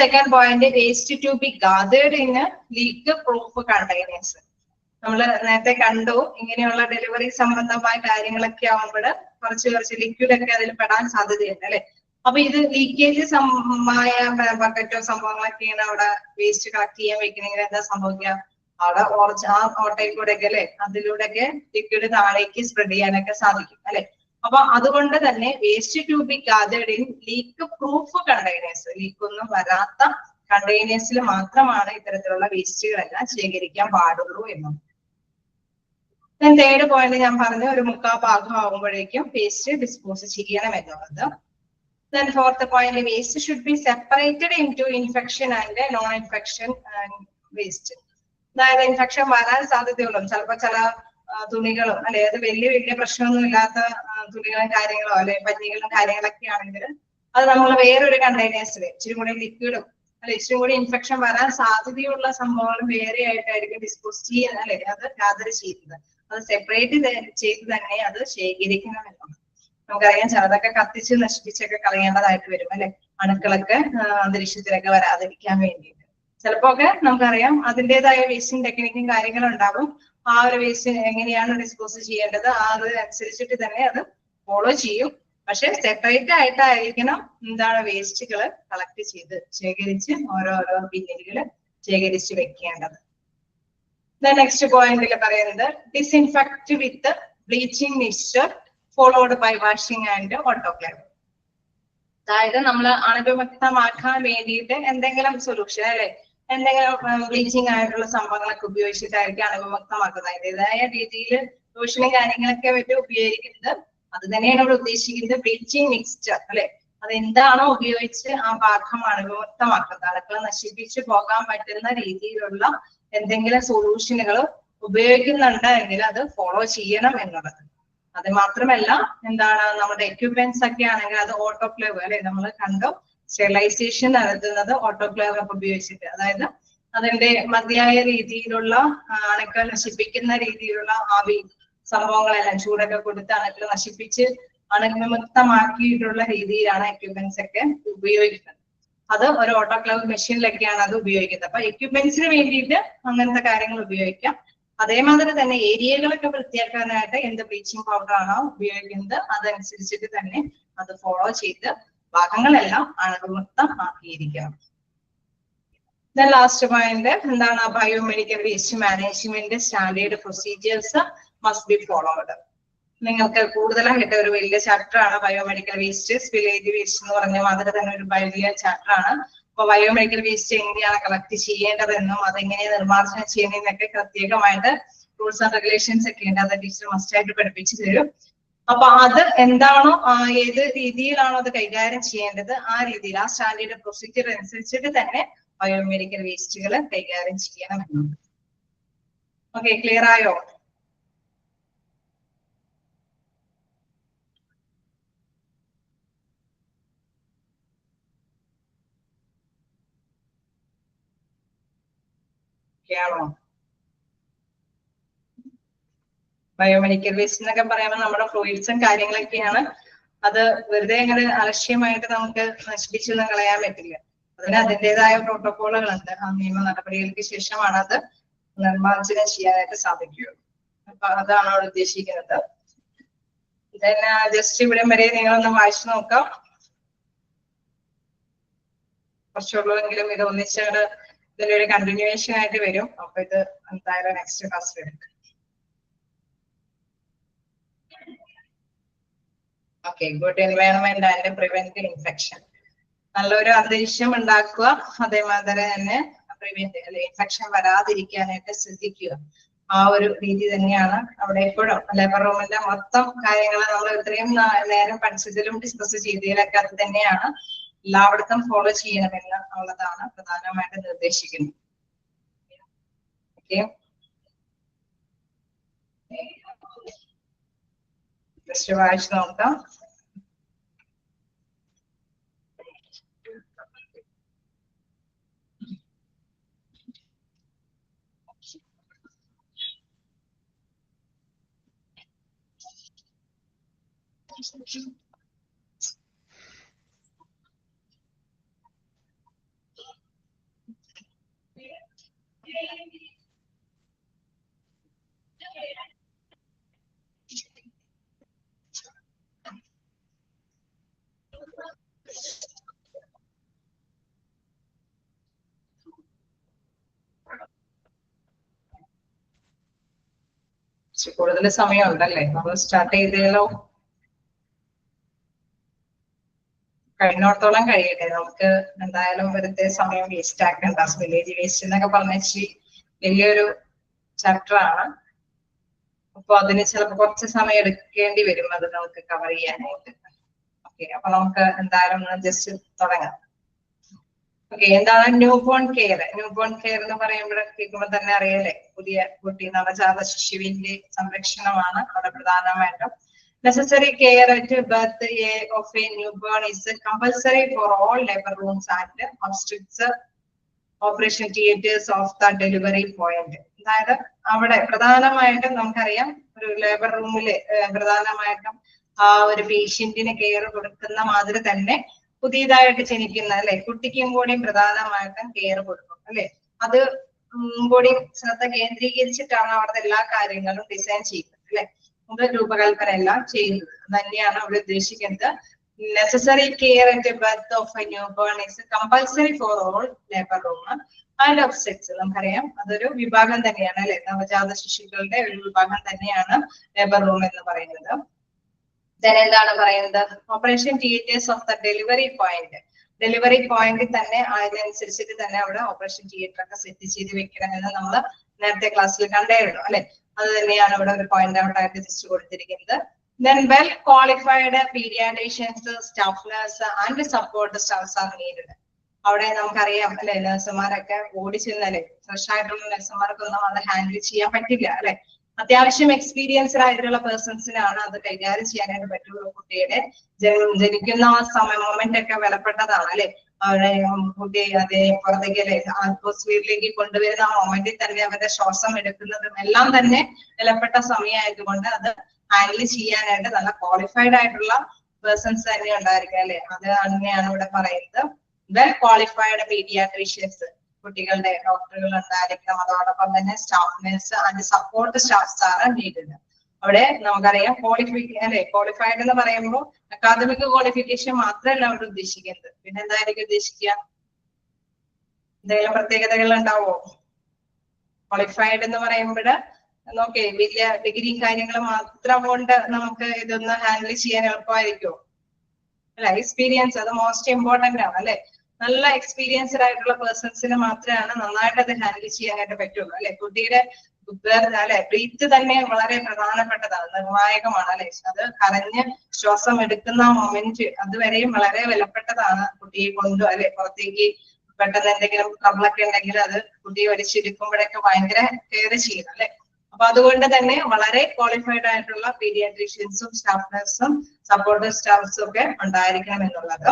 S1: Second point, waste to be gathered in leak proof containers. നമ്മൾ നേരത്തെ കണ്ടു ഇങ്ങനെയുള്ള ഡെലിവറി സംബന്ധമായ കാര്യങ്ങളൊക്കെ ആവുമ്പോൾ കുറച്ച് ലിക്വിഡ് ഒക്കെ അതിൽ പെടാൻ സാധ്യതയുണ്ട് അല്ലെ. അപ്പൊ ഇത് ലീക്കേജ് സംബന്ധമായ ബക്കറ്റോ സംഭവങ്ങളൊക്കെയാണ് അവിടെ വേസ്റ്റ് കളക്ട് ചെയ്യാൻ വെക്കണമെങ്കിൽ എന്താ സംഭവിക്കുക, അവിടെ ആ ഓട്ടയിൽ കൂടെ ഒക്കെ അല്ലെ അതിലൂടെയൊക്കെ ലിക്വിഡ് താഴേക്ക് സ്പ്രെഡ് ചെയ്യാനൊക്കെ സാധിക്കും അല്ലെ. അപ്പൊ അതുകൊണ്ട് തന്നെ waste to be gathered in leak proof containers, leak ഒന്നും വരാത്ത കണ്ടെയ്നേഴ്സിൽ മാത്രമാണ് ഇത്തരത്തിലുള്ള വേസ്റ്റുകളെല്ലാം ശേഖരിക്കാൻ പാടുള്ളൂ എന്നും. തേർഡ് പോയിന്റ് ഞാൻ പറഞ്ഞു, ഒരു 3/4 ഭാഗം ആകുമ്പോഴേക്കും വേസ്റ്റ് ഡിസ്പോസ് ചെയ്യണം എന്നുള്ളത്. Then fourth point, waste should be separated into infection and non-infection waste. അതായത് ഇൻഫെക്ഷൻ വരാൻ സാധ്യതയുള്ളൂ ചിലപ്പോ ചില തുണികളും അല്ലെ, അത് വലിയ പ്രശ്നമൊന്നും ഇല്ലാത്ത തുണികളും കാര്യങ്ങളോ അല്ലെ പഞ്ഞികളും കാര്യങ്ങളൊക്കെ ആണെങ്കിൽ അത് നമ്മൾ വേറൊരു കണ്ടെയ്നേഴ്സിൽ ഇച്ചിരി കൂടി ലിക്വിഡും അല്ലെ ഇച്ചിരി കൂടി ഇൻഫെക്ഷൻ വരാൻ സാധ്യതയുള്ള സംഭവങ്ങളും വേറെ ആയിട്ടായിരിക്കും ഡിസ്പോസ് ചെയ്യുന്നത് അല്ലെ, അത് ഗ്യാദർ ചെയ്യുന്നത്. അത് സെപ്പറേറ്റ് ചെയ്ത് തന്നെ അത് ശേഖരിക്കണം എന്നുള്ളത്. നമുക്കറിയാം ചിലതൊക്കെ കത്തിച്ച് നശിപ്പിച്ചൊക്കെ കളയേണ്ടതായിട്ട് വരും അല്ലെ, അണുക്കളൊക്കെ അന്തരീക്ഷത്തിലൊക്കെ വരാതിരിക്കാൻ വേണ്ടിയിട്ട്. ചിലപ്പോ ഒക്കെ നമുക്കറിയാം അതിൻ്റെതായ വേസ്റ്റിംഗ് ടെക്നിക്കും കാര്യങ്ങളും ഉണ്ടാവും. ആ ഒരു വേസ്റ്റ് എങ്ങനെയാണ് ഡിസ്പോസ് ചെയ്യേണ്ടത് അതനുസരിച്ചിട്ട് തന്നെ അത് ഫോളോ ചെയ്യും. പക്ഷെ സെപ്പറേറ്റ് ആയിട്ടായിരിക്കണം എന്താണ് വേസ്റ്റുകൾ കളക്ട് ചെയ്ത് ശേഖരിച്ച് ഓരോരോ ബിന്നുകൾ ശേഖരിച്ച് വെക്കേണ്ടത്. നെക്സ്റ്റ് പോയിന്റിൽ പറയുന്നത് disinfect with bleaching mixture followed by washing and autoclave. അതായത് നമ്മൾ അണുവിമുക്തമാക്കാൻ വേണ്ടിയിട്ട് എന്തെങ്കിലും സൊല്യൂഷൻ അല്ലെ, എന്തെങ്കിലും ബ്ലീച്ചിങ് ആയിട്ടുള്ള സംഭവങ്ങളൊക്കെ ഉപയോഗിച്ചിട്ടായിരിക്കും അണുവിമുക്തമാക്കുന്നത്. അതിൻ്റെതായ രീതിയിൽ ലോഷനും കാര്യങ്ങളൊക്കെ വേണ്ടി ഉപയോഗിക്കുന്നത്. അത് തന്നെയാണ് ഇവിടെ ഉദ്ദേശിക്കുന്നത് ബ്ലീച്ചിങ് മിക്സ്ചർ അല്ലെ. അതെന്താണോ ഉപയോഗിച്ച് ആ ഭാഗം അണുവിമുക്തമാക്കുന്നത്, അണുക്കളെ നശിപ്പിച്ച് പോകാൻ പറ്റുന്ന രീതിയിലുള്ള എന്തെങ്കിലും സൊല്യൂഷനുകൾ ഉപയോഗിക്കുന്നുണ്ടെങ്കിൽ അത് ഫോളോ ചെയ്യണം എന്നുള്ളത്. അത് മാത്രമല്ല എന്താണ് നമ്മുടെ എക്യുപ്മെന്റ്സ് ഒക്കെ ആണെങ്കിൽ അത് ഓട്ടോക്ലേവ് അല്ലെ, നമ്മൾ കണ്ടു സ്റ്റെറിലൈസേഷൻ നടത്തുന്നത് ഓട്ടോക്ലേവ് ഒക്കെ ഉപയോഗിച്ചിട്ട്, അതായത് അതിന്റെ മതിയായ രീതിയിലുള്ള അണുക്കൾ നശിപ്പിക്കുന്ന രീതിയിലുള്ള ആവി സംഭവങ്ങളെല്ലാം ചൂടൊക്കെ കൊടുത്ത് അണുക്കൾ നശിപ്പിച്ച് അണുവിമുക്തമാക്കിയിട്ടുള്ള രീതിയിലാണ് എക്യുപ്മെന്റ്സ് ഒക്കെ ഉപയോഗിക്കുന്നത്. അത് ഒരു ഓട്ടോക്ലേവ് മെഷീനിലൊക്കെയാണ് അത് ഉപയോഗിക്കുന്നത്. അപ്പൊ എക്യുപ്മെന്റ്സിന് വേണ്ടിയിട്ട് അങ്ങനത്തെ കാര്യങ്ങൾ ഉപയോഗിക്കാം. അതേമാതിരി തന്നെ ഏരിയകളൊക്കെ വൃത്തിയാക്കാനായിട്ട് എന്ത് ബ്ലീച്ചിങ് പൗഡർ ആണോ ഉപയോഗിക്കുന്നത് അതനുസരിച്ചിട്ട് തന്നെ അത് ഫോളോ ചെയ്ത് ഭാഗങ്ങളെല്ലാം അണുവിമുക്തമാക്കിയിരിക്കണം. ലാസ്റ്റ് പോയിന്റ് എന്താണ് biomedical waste management standard procedures must be followed. നിങ്ങൾക്ക് കൂടുതലായിട്ട് ഒരു വലിയ ചാപ്റ്റർ ആണ് ബയോമെഡിക്കൽ വേസ്റ്റ്, സ്പില്ലേജ് വേസ്റ്റ് എന്ന് പറഞ്ഞ മാതിരി തന്നെ ഒരു വലിയ ചാപ്റ്റർ ആണ്. അപ്പൊ ബയോമെഡിക്കൽ വേസ്റ്റ് എങ്ങനെയാണ് കളക്ട് ചെയ്യേണ്ടതെന്നും അതെങ്ങനെ നിർമ്മാർജ്ജനം ചെയ്യുന്നതെന്നൊക്കെ പ്രത്യേകമായിട്ട് റൂൾസ് ആൻഡ് റെഗുലേഷൻസ് ഒക്കെ ഉണ്ട്. അത് ടീച്ചർ മസ്റ്റ് ആയിട്ട് പഠിപ്പിച്ചു തരും. അപ്പൊ അത് എന്താണോ ഏത് രീതിയിലാണോ അത് കൈകാര്യം ചെയ്യേണ്ടത് ആ രീതിയിൽ ആ സ്റ്റാൻഡേർഡ് പ്രൊസീജിയർ അനുസരിച്ചിട്ട് തന്നെ ബയോമെഡിക്കൽ വേസ്റ്റുകൾ കൈകാര്യം ചെയ്യണമെന്നുണ്ട്. ഓക്കെ, ക്ലിയർ ആയോ? ആണോ? ബയോമെഡിക്കൽ വേസ്റ്റ് എന്നൊക്കെ പറയുമ്പോൾ നമ്മുടെ ഫ്ലൂയിഡ്സും കാര്യങ്ങളൊക്കെയാണ്. അത് വെറുതെ അങ്ങനെ അലക്ഷ്യമായിട്ട് നമുക്ക് നശിപ്പിച്ചൊന്നും കളയാൻ പറ്റില്ല. അതിന് അതിൻ്റെതായ പ്രോട്ടോകോളുകളുണ്ട്. ആ നിയമ നടപടികൾക്ക് ശേഷമാണ് അത് നിർമ്മാർജ്ജനം ചെയ്യാനായിട്ട് സാധിക്കുകയുള്ളൂ. അപ്പൊ അതാണ് അവിടെ ഉദ്ദേശിക്കുന്നത്. ഇതന്നെ ജസ്റ്റ് ഇവിടെ വരെ നിങ്ങളൊന്ന് വായിച്ചു നോക്കാം. കുറച്ചുള്ളൂവെങ്കിലും ഇത് ഒന്നിച്ചത് ഇതിന്റെ ഒരു കണ്ടിന്യൂവേഷൻ ആയിട്ട് വരും. അപ്പൊ ഇത് എന്തായാലും നെക്സ്റ്റ് ക്ലാസ്സിൽ എടുക്കും. Okay, good environment and prevent infection. നല്ലൊരു അന്തരീക്ഷം ഉണ്ടാക്കുക, അതേമാതിരി തന്നെ പ്രിവെന്റ് അല്ലെ ഇൻഫെക്ഷൻ വരാതിരിക്കാനായിട്ട് ശ്രദ്ധിക്കുക. ആ ഒരു രീതി തന്നെയാണ് അവിടെ എപ്പോഴും ലേബർ റൂമിന്റെ മൊത്തം കാര്യങ്ങൾ നമ്മൾ ഇത്രയും നേരം പഠിച്ചതിലും ഡിസ്കസ് ചെയ്തതിലൊക്കെ അത് തന്നെയാണ്. എല്ലായിടത്തും ഫോളോ ചെയ്യണമെന്ന് ഉള്ളതാണ് പ്രധാനമായിട്ട് നിർദ്ദേശിക്കുന്നത്. ഓക്കെ, ജസ്റ്റ് വായിച്ചു നോക്കാം. കൂടുതൽ സമയം ഉണ്ടല്ലേ? നമ്മൾ സ്റ്റാർട്ട് ചെയ്തല്ലോ. കഴിയുന്നിടത്തോളം കഴിയട്ടെ. നമുക്ക് എന്തായാലും വെറുതെ സമയം വേസ്റ്റ് ആക്കണ്ട. വില്ലേജ് വേസ്റ്റ് എന്നൊക്കെ പറഞ്ഞ വലിയൊരു ചാപ്റ്റർ ആണ്. അപ്പൊ അതിന് ചിലപ്പോൾ കുറച്ച് സമയം എടുക്കേണ്ടി വരും അത് നമുക്ക് കവർ ചെയ്യാനായിട്ട്. ഓക്കെ, അപ്പൊ നമുക്ക് എന്തായാലും ജസ്റ്റ് തുടങ്ങാം. ഓക്കെ, എന്താണ് new born care? New born care എന്ന് കേൾക്കുമ്പോൾ തന്നെ അറിയാലേ, പുതിയ കുട്ടി നവജാത ശിശുവിന്റെ സംരക്ഷണമാണ് അവിടെ പ്രധാനമായിട്ടും. Necessary care at birth of a newborn is compulsory for all labor rooms and obstetrics operation theaters of the delivery point. അതായത് അവിടെ പ്രധാനമായിട്ടും നമുക്കറിയാം ഒരു ലേബർ റൂമില് പ്രധാനമായിട്ടും ആ ഒരു പേഷ്യന്റിന് കെയർ കൊടുക്കുന്ന മാതിരി തന്നെ പുതിയതായിട്ട് ജനിക്കുന്ന അല്ലെ കുട്ടിക്കും കൂടിയും പ്രധാനമായിട്ടും കെയർ കൊടുക്കും അല്ലെ. അത് കൂടി ശ്രദ്ധ കേന്ദ്രീകരിച്ചിട്ടാണ് അവിടുത്തെ എല്ലാ കാര്യങ്ങളും ഡിസൈൻ ചെയ്യുന്നത് അല്ലെ. രൂപകൽപ്പന എല്ലാം ചെയ്യുന്നത് തന്നെയാണ് അവിടെ ഉദ്ദേശിക്കുന്നത്. Necessary care at birth of A new born is compulsory for all labour room and obstetrics. നമുക്കറിയാം അതൊരു വിഭാഗം തന്നെയാണ് അല്ലെ, നവജാത ശിശുക്കളുടെ ഒരു വിഭാഗം തന്നെയാണ് ലേബർ റൂം എന്ന് പറയുന്നത്. എന്താണ് പറയുന്നത്? Operation theatres of the delivery point. Delivery point തന്നെ അതിനനുസരിച്ചിട്ട് തന്നെ അവിടെ ഓപ്പറേഷൻ തിയേറ്റർ ഒക്കെ സെറ്റ് ചെയ്ത് വെക്കണമെന്ന് നമ്മൾ നേരത്തെ ക്ലാസ്സിൽ കണ്ടായിരുന്നു അല്ലെ. അത് തന്നെയാണ് ഇവിടെ ഒരു പോയിന്റ് ഔട്ട് ആയിട്ട് ജസ്റ്റ് കൊടുത്തിരിക്കുന്നത്. Then well qualified pediatricians, staff nurse and support staffs are needed. അവിടെ നമുക്കറിയാം അല്ലെ, നഴ്സുമാരൊക്കെ ഓടിച്ചെന്നല്ലേ, ഫ്രഷ് ആയിട്ടുള്ള നഴ്സുമാർക്കൊന്നും അത് ഹാൻഡിൽ ചെയ്യാൻ പറ്റില്ല അല്ലെ. അത്യാവശ്യം എക്സ്പീരിയൻസ്ഡ് ആയിട്ടുള്ള പേഴ്സൺസിനാണ് അത് കൈകാര്യം ചെയ്യാനായിട്ട് പറ്റുള്ളൂ. കുട്ടിയുടെ ജനിക്കുന്ന ആ സമയം മൊമെന്റ് ഒക്കെ വിലപ്പെട്ടതാണ് അല്ലെ. അവിടെ കുട്ടി അതേ പുറത്തേക്ക് അല്ലെ അറ്റ്മോസ്ഫിയറിലേക്ക് കൊണ്ടുവരുന്ന ആ മൊമെന്റിൽ തന്നെ അവരുടെ ശ്വാസം എടുക്കുന്നതും എല്ലാം തന്നെ വിലപ്പെട്ട സമയമായതുകൊണ്ട് അത് ഹാൻഡിൽ ചെയ്യാനായിട്ട് നല്ല ക്വാളിഫൈഡ് ആയിട്ടുള്ള പേഴ്സൺസ് തന്നെ ഉണ്ടായിരിക്കും അല്ലെ. അത് തന്നെയാണ് ഇവിടെ പറയുന്നത്. വെൽ ക്വാളിഫൈഡ് പീഡിയാട്രീഷ്യൻസ്, കുട്ടികളുടെ ഡോക്ടറുകൾ ഉണ്ടായിരിക്കണം. അതോടൊപ്പം തന്നെ staff nurse and support staffs ആണ് നീഡഡ്. അവിടെ നമുക്കറിയാം ക്വാളിഫൈഡ് എന്ന് പറയുമ്പോൾ അക്കാദമിക് ക്വാളിഫിക്കേഷൻ മാത്രമല്ല അവിടെ ഉദ്ദേശിക്കുന്നത്. പിന്നെ എന്തായിരിക്കും ഉദ്ദേശിക്കുക? എന്തെങ്കിലും പ്രത്യേകതകൾ ഉണ്ടാവോ? ക്വാളിഫൈഡ് എന്ന് പറയുമ്പോൾ നോക്കേ വലിയ ഡിഗ്രി കാര്യങ്ങൾ മാത്രം കൊണ്ട് നമുക്ക് ഇതൊന്ന് ഹാൻഡിൽ ചെയ്യാൻ എളുപ്പമായിരിക്കുമോ? അല്ല, എക്സ്പീരിയൻസ് അത് മോസ്റ്റ് ഇമ്പോർട്ടന്റ് ആണ് അല്ലെ. നല്ല എക്സ്പീരിയൻസ്ഡ് ആയിട്ടുള്ള പേഴ്സൺസിന് മാത്രമാണ് നന്നായിട്ട് അത് ഹാൻഡിൽ ചെയ്യാനായിട്ട് പറ്റുള്ളൂ അല്ലെ. കുട്ടിയുടെ അല്ലെ ബ്രീത്ത് തന്നെ വളരെ പ്രധാനപ്പെട്ടതാണ്, നിർണായകമാണ് അല്ലെ. അത് കരഞ്ഞ് ശ്വാസം എടുക്കുന്ന മൊമെന്റ് അതുവരെയും വളരെ വിലപ്പെട്ടതാണ്. കുട്ടിയെ കൊണ്ടു അല്ലെ പുറത്തേക്ക് പെട്ടെന്ന് എന്തെങ്കിലും ട്രബിളൊക്കെ ഉണ്ടെങ്കിൽ അത് കുട്ടിയെ വലിച്ചെടുക്കുമ്പോഴൊക്കെ ഭയങ്കര കെയർ ചെയ്യണം അല്ലെ. അപ്പൊ അതുകൊണ്ട് തന്നെ വളരെ ക്വാളിഫൈഡ് ആയിട്ടുള്ള പീഡിയാട്രീഷ്യൻസും സ്റ്റാഫ് നഴ്സും സപ്പോർട്ടീവ് സ്റ്റാഫ്സും ഒക്കെ ഉണ്ടായിരിക്കണം എന്നുള്ളത്.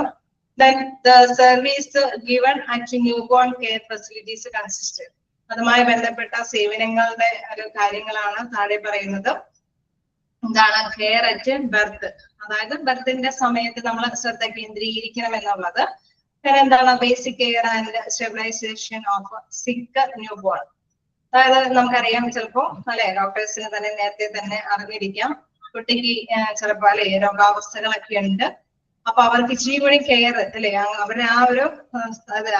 S1: Then the service given at newborn care facilities consist. അതുമായി ബന്ധപ്പെട്ട സേവനങ്ങളുടെ ഒരു കാര്യങ്ങളാണ് താഴെ പറയുന്നത്. എന്താണ് കെയർ അറ്റ് ബർത്ത്, അതായത് ബർത്തിന്റെ സമയത്ത് നമ്മൾ ശ്രദ്ധ കേന്ദ്രീകരിക്കണം എന്നുള്ളത്. പിന്നെ എന്താണ് basic care and stabilisation of sick newborn. അതായത് നമുക്കറിയാം ചിലപ്പോ അല്ലെ ഡോക്ടേഴ്സിന് തന്നെ നേരത്തെ തന്നെ അറിഞ്ഞിരിക്കാം കുട്ടിക്ക് ചിലപ്പോ അല്ലെ രോഗാവസ്ഥകളൊക്കെ ഉണ്ട്. അപ്പൊ അവർക്ക് ഇച്ചിരി കൂടി കെയർ അല്ലെ അവരുടെ ആ ഒരു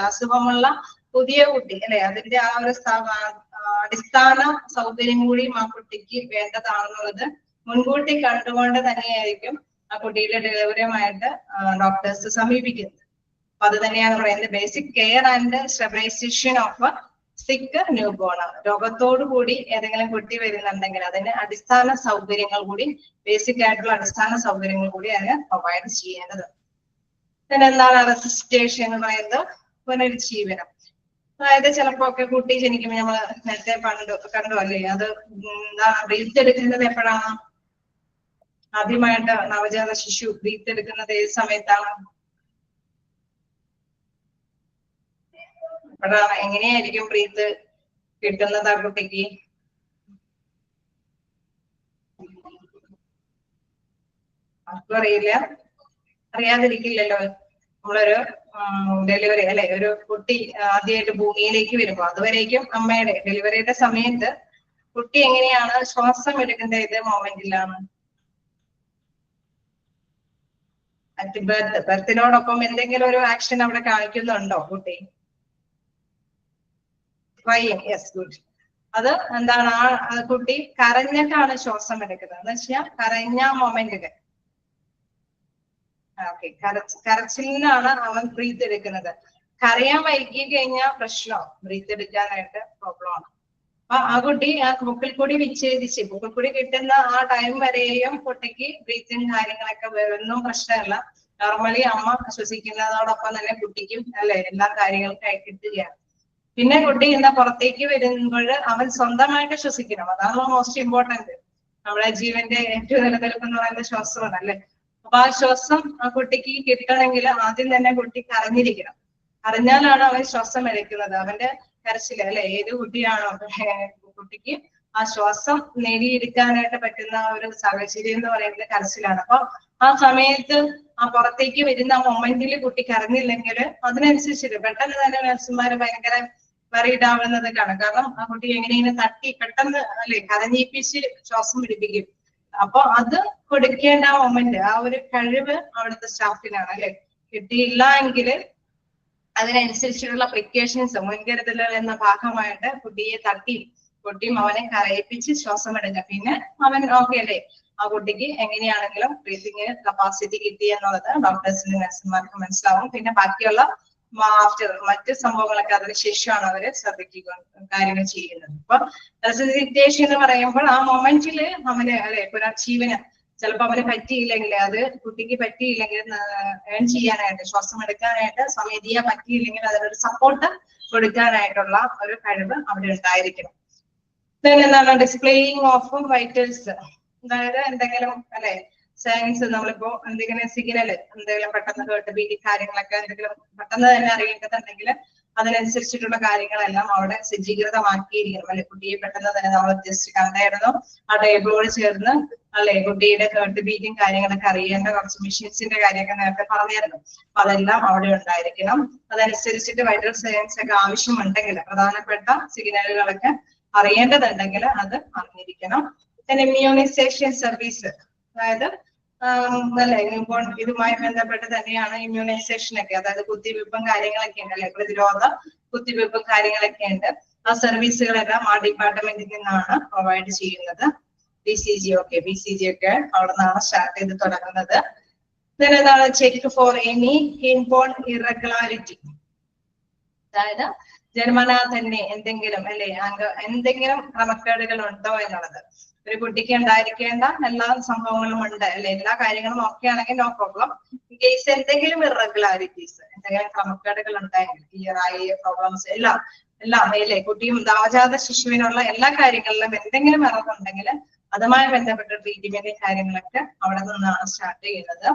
S1: അസുഖമുള്ള പുതിയ കുട്ടി അല്ലെ അതിന്റെ ആ ഒരു അടിസ്ഥാന സൗകര്യം കൂടി ആ കുട്ടിക്ക് വേണ്ടതാണെന്നുള്ളത് മുൻകൂട്ടി കണ്ടുകൊണ്ട് തന്നെയായിരിക്കും ആ കുട്ടിയുടെ ഡെലിവറിയുമായിട്ട് ഡോക്ടേഴ്സ് സമീപിക്കുന്നത്. അപ്പൊ അത് തന്നെയാണ് പറയുന്നത് basic care and stabilisation of sick newborn ആണ്. രോഗത്തോടു കൂടി ഏതെങ്കിലും കുട്ടി വരുന്നുണ്ടെങ്കിൽ അതിന് അടിസ്ഥാന സൗകര്യങ്ങൾ കൂടി ബേസിക് ആയിട്ടുള്ള അടിസ്ഥാന സൗകര്യങ്ങൾ കൂടി അതിന് പ്രൊവൈഡ് ചെയ്യേണ്ടത്. പിന്നെ എന്താണ് റെസിസ്റ്റേഷൻ എന്ന് പറയുന്നത് പുനരുജ്ജീവനം. അതായത് ചിലപ്പോ ഒക്കെ കുട്ടി ജനിക്കുമ്പോൾ നമ്മൾ നേരത്തെ കണ്ടു അല്ലേ അത് ബ്രീത്ത് എടുക്കുന്നത് എപ്പോഴാണ്? ആദ്യമായിട്ട് നവജാത ശിശു ബ്രീത്ത് എടുക്കുന്നത് ഏത് സമയത്താണ്? അപ്പോഴാണ്. എങ്ങനെയായിരിക്കും ബ്രീത്ത് കിട്ടുന്നത് ആ കുട്ടിക്ക്? ആർക്കും അറിയില്ല, അറിയാതിരിക്കില്ലല്ലോ. നമ്മളൊരു ഡെലിവറി അല്ലെ ഒരു കുട്ടി ആദ്യമായിട്ട് ഭൂമിയിലേക്ക് വരുമ്പോ അതുവരേക്കും അമ്മയുടെ ഡെലിവറിയുടെ സമയത്ത് കുട്ടി എങ്ങനെയാണ് ശ്വാസം എടുക്കുന്നത് ഏത് മൊമെന്റിലാണ്? At birth. ബർത്തിനോടൊപ്പം എന്തെങ്കിലും ഒരു ആക്ഷൻ അവിടെ കാണിക്കുന്നുണ്ടോ കുട്ടി? Crying, yes, good. അത് എന്താണ് ആ കുട്ടി കരഞ്ഞിട്ടാണ് ശ്വാസം എടുക്കുന്നത് എന്ന് വെച്ചാൽ കരഞ്ഞ മൊമെന്റില് കരച്ചിലിനാണ് അവൻ ബ്രീത്ത് എടുക്കുന്നത്. കരയാൻ വൈകി കഴിഞ്ഞാൽ പ്രശ്നം, ബ്രീത്ത് എടുക്കാനായിട്ട് പ്രോബ്ലം ആണ്. അപ്പൊ ആ കുട്ടി ആ പൊക്കിൾ കൂടി വിച്ഛേദിച്ച് പൊക്കിൾ കൂടി കിട്ടുന്ന ആ ടൈം വരെയും കുട്ടിക്ക് ബ്രീത്തിങ് കാര്യങ്ങളൊക്കെ ഒന്നും പ്രശ്നമല്ല. നോർമലി അമ്മ ശ്വസിക്കുന്നതോടൊപ്പം തന്നെ കുട്ടിക്കും അല്ലെ എല്ലാ കാര്യങ്ങൾക്കായി കിട്ടുകയാണ്. പിന്നെ കുട്ടി എന്താ പുറത്തേക്ക് വരുമ്പോൾ അവൻ സ്വന്തമായിട്ട് ശ്വസിക്കണം. അതാണ് മോസ്റ്റ് ഇമ്പോർട്ടന്റ്. നമ്മുടെ ജീവന്റെ ഏറ്റവും നിലനിൽപ്പ് എന്ന് പറയുന്നത് ശ്വാസമാണ് അല്ലെ. അപ്പൊ ആ ശ്വാസം ആ കുട്ടിക്ക് കിട്ടണമെങ്കിൽ ആദ്യം തന്നെ കുട്ടി കരഞ്ഞിരിക്കണം. അറിഞ്ഞാലാണ് അവൻ ശ്വാസം എടുക്കുന്നത്. അവന്റെ കരച്ചില് അല്ലെ ഏത് കുട്ടിയാണോ കുട്ടിക്ക് ആ ശ്വാസം നേടിയെടുക്കാനായിട്ട് പറ്റുന്ന ഒരു സാഹചര്യം എന്ന് പറയുന്നത് കരച്ചിലാണ്. അപ്പൊ ആ സമയത്ത് ആ പുറത്തേക്ക് വരുന്ന മൊമെന്റിൽ കുട്ടി കരഞ്ഞില്ലെങ്കിൽ അതിനനുസരിച്ചിട്ട് പെട്ടെന്ന് തന്നെ നഴ്സുമാര് ഭയങ്കര വറീഡാവുന്നത് കാണാം. കാരണം ആ കുട്ടി എങ്ങനെയെങ്കിലും തട്ടി പെട്ടെന്ന് അല്ലെ കരഞ്ഞിപ്പിച്ച് ശ്വാസം പിടിപ്പിക്കും. അപ്പൊ അത് കൊടുക്കേണ്ട ആ മൊമെന്റ് ആ ഒരു കഴിവ് അവിടുത്തെ സ്റ്റാഫിനാണ് അല്ലെ. കിട്ടിയില്ല എങ്കിൽ അതിനനുസരിച്ചുള്ള പ്രിക്കോഷൻസ് മുൻകരുതലുകൾ എന്ന ഭാഗമായിട്ട് കുട്ടിയെ കുട്ടിയും അവനെ കരയിപ്പിച്ച് ശ്വാസം എടുക്കുക. പിന്നെ അവൻ ഓക്കെ അല്ലേ ആ കുട്ടിക്ക് എങ്ങനെയാണെങ്കിലും ബ്രീതിങ് കപ്പാസിറ്റി കിട്ടി എന്നുള്ളത് ഡോക്ടേഴ്സിനും നഴ്സുമാർക്കും മനസ്സിലാവും. പിന്നെ ബാക്കിയുള്ള ആഫ്റ്റർ മറ്റ് സംഭവങ്ങളൊക്കെ അതിന് ശേഷമാണ് അവര് ശ്രദ്ധിക്കുക കാര്യങ്ങൾ ചെയ്യുന്നത്. അപ്പൊ റെസിസിറ്റേഷൻ എന്ന് പറയുമ്പോൾ ആ മൊമെന്റില് അവന് അല്ലെ പുനർജീവനം ചിലപ്പോ അവന് പറ്റിയില്ലെങ്കിൽ അത് കുട്ടിക്ക് പറ്റിയില്ലെങ്കിൽ ഏൺ ചെയ്യാനായിട്ട് ശ്വാസം എടുക്കാനായിട്ട് സ്വമേധിയ പറ്റിയില്ലെങ്കിൽ അതിനൊരു സപ്പോർട്ട് കൊടുക്കാനായിട്ടുള്ള ഒരു കഴിവ് അവിടെ ഉണ്ടായിരിക്കണം. എന്താണ് ഡിസ്പ്ലേയിങ് ഓഫ് വൈറ്റൽസ്, അതായത് എന്തെങ്കിലും അല്ലെ സയൻസ് നമ്മളിപ്പോ എന്തെങ്കിലും സിഗ്നൽ എന്തെങ്കിലും പെട്ടെന്ന് കേട്ട് ബീഡി കാര്യങ്ങളൊക്കെ എന്തെങ്കിലും പെട്ടെന്ന് തന്നെ അറിയേണ്ടതുണ്ടെങ്കിൽ അതിനനുസരിച്ചിട്ടുള്ള കാര്യങ്ങളെല്ലാം അവിടെ സജ്ജീകൃതമാക്കിയിരിക്കണം അല്ലെ. കുട്ടിയെ പെട്ടെന്ന് തന്നെ നമ്മൾ ജസ്റ്റ് കണ്ടായിരുന്നു ആ ടേബിളോട് ചേർന്ന് അല്ലെ കുട്ടിയുടെ കേട്ട് ബീറ്റും കാര്യങ്ങളൊക്കെ അറിയേണ്ട കുറച്ച് മെഷീൻസിന്റെ കാര്യമൊക്കെ നേരത്തെ പറഞ്ഞായിരുന്നു. അപ്പൊ അതെല്ലാം അവിടെ ഉണ്ടായിരിക്കണം. അതനുസരിച്ചിട്ട് വൈറ്റൽ സയൻസ് ഒക്കെ ആവശ്യമുണ്ടെങ്കിൽ പ്രധാനപ്പെട്ട സിഗ്നലുകളൊക്കെ അറിയേണ്ടതുണ്ടെങ്കിൽ അത് അറിഞ്ഞിരിക്കണം. പിന്നെ ഇമ്മ്യൂണൈസേഷൻ സർവീസ്, അതായത് അല്ലെ ന്യൂബോൺ ഇതുമായി ബന്ധപ്പെട്ട് തന്നെയാണ് ഇമ്മ്യൂണൈസേഷൻ ഒക്കെ. അതായത് കുത്തിവെപ്പും കാര്യങ്ങളൊക്കെ ഉണ്ട് അല്ലെ, പ്രതിരോധ കുത്തിവെപ്പും കാര്യങ്ങളൊക്കെ ഉണ്ട്. ആ സർവീസുകളെല്ലാം ആ ഡിപ്പാർട്ട്മെന്റിൽ നിന്നാണ് പ്രൊവൈഡ് ചെയ്യുന്നത്. BCG ഒക്കെ അവിടെ നിന്നാണ് സ്റ്റാർട്ട് ചെയ്ത് തുടങ്ങുന്നത്. എന്താണ് check for any inborn irregularity, അതായത് ജന്മനാ തന്നെ എന്തെങ്കിലും എന്തെങ്കിലും ക്രമക്കേടുകൾ ഉണ്ടോ എന്നുള്ളത്. ഒരു കുട്ടിക്ക് ഉണ്ടായിരിക്കേണ്ട എല്ലാ സംഭവങ്ങളും ഉണ്ട് അല്ലെ, എല്ലാ കാര്യങ്ങളും ഓക്കെ ആണെങ്കിൽ നോ പ്രോബ്ലം. ഇൻ കേസ് എന്തെങ്കിലും ഇറഗുലാരിറ്റീസ്, എന്തെങ്കിലും ക്രമക്കേടുകൾ ഉണ്ടെങ്കിൽ, ക്ലിയറായി പ്രോബ്ലംസ് എല്ലാം അല്ലേ, കുട്ടിയും നവജാത ശിശുവിനുള്ള എല്ലാ കാര്യങ്ങളിലും എന്തെങ്കിലും ഇറങ്ങുണ്ടെങ്കിൽ അതുമായി ബന്ധപ്പെട്ട ട്രീറ്റ്മെന്റ് കാര്യങ്ങളൊക്കെ അവിടെ നിന്നാണ് സ്റ്റാർട്ട് ചെയ്യുന്നത്.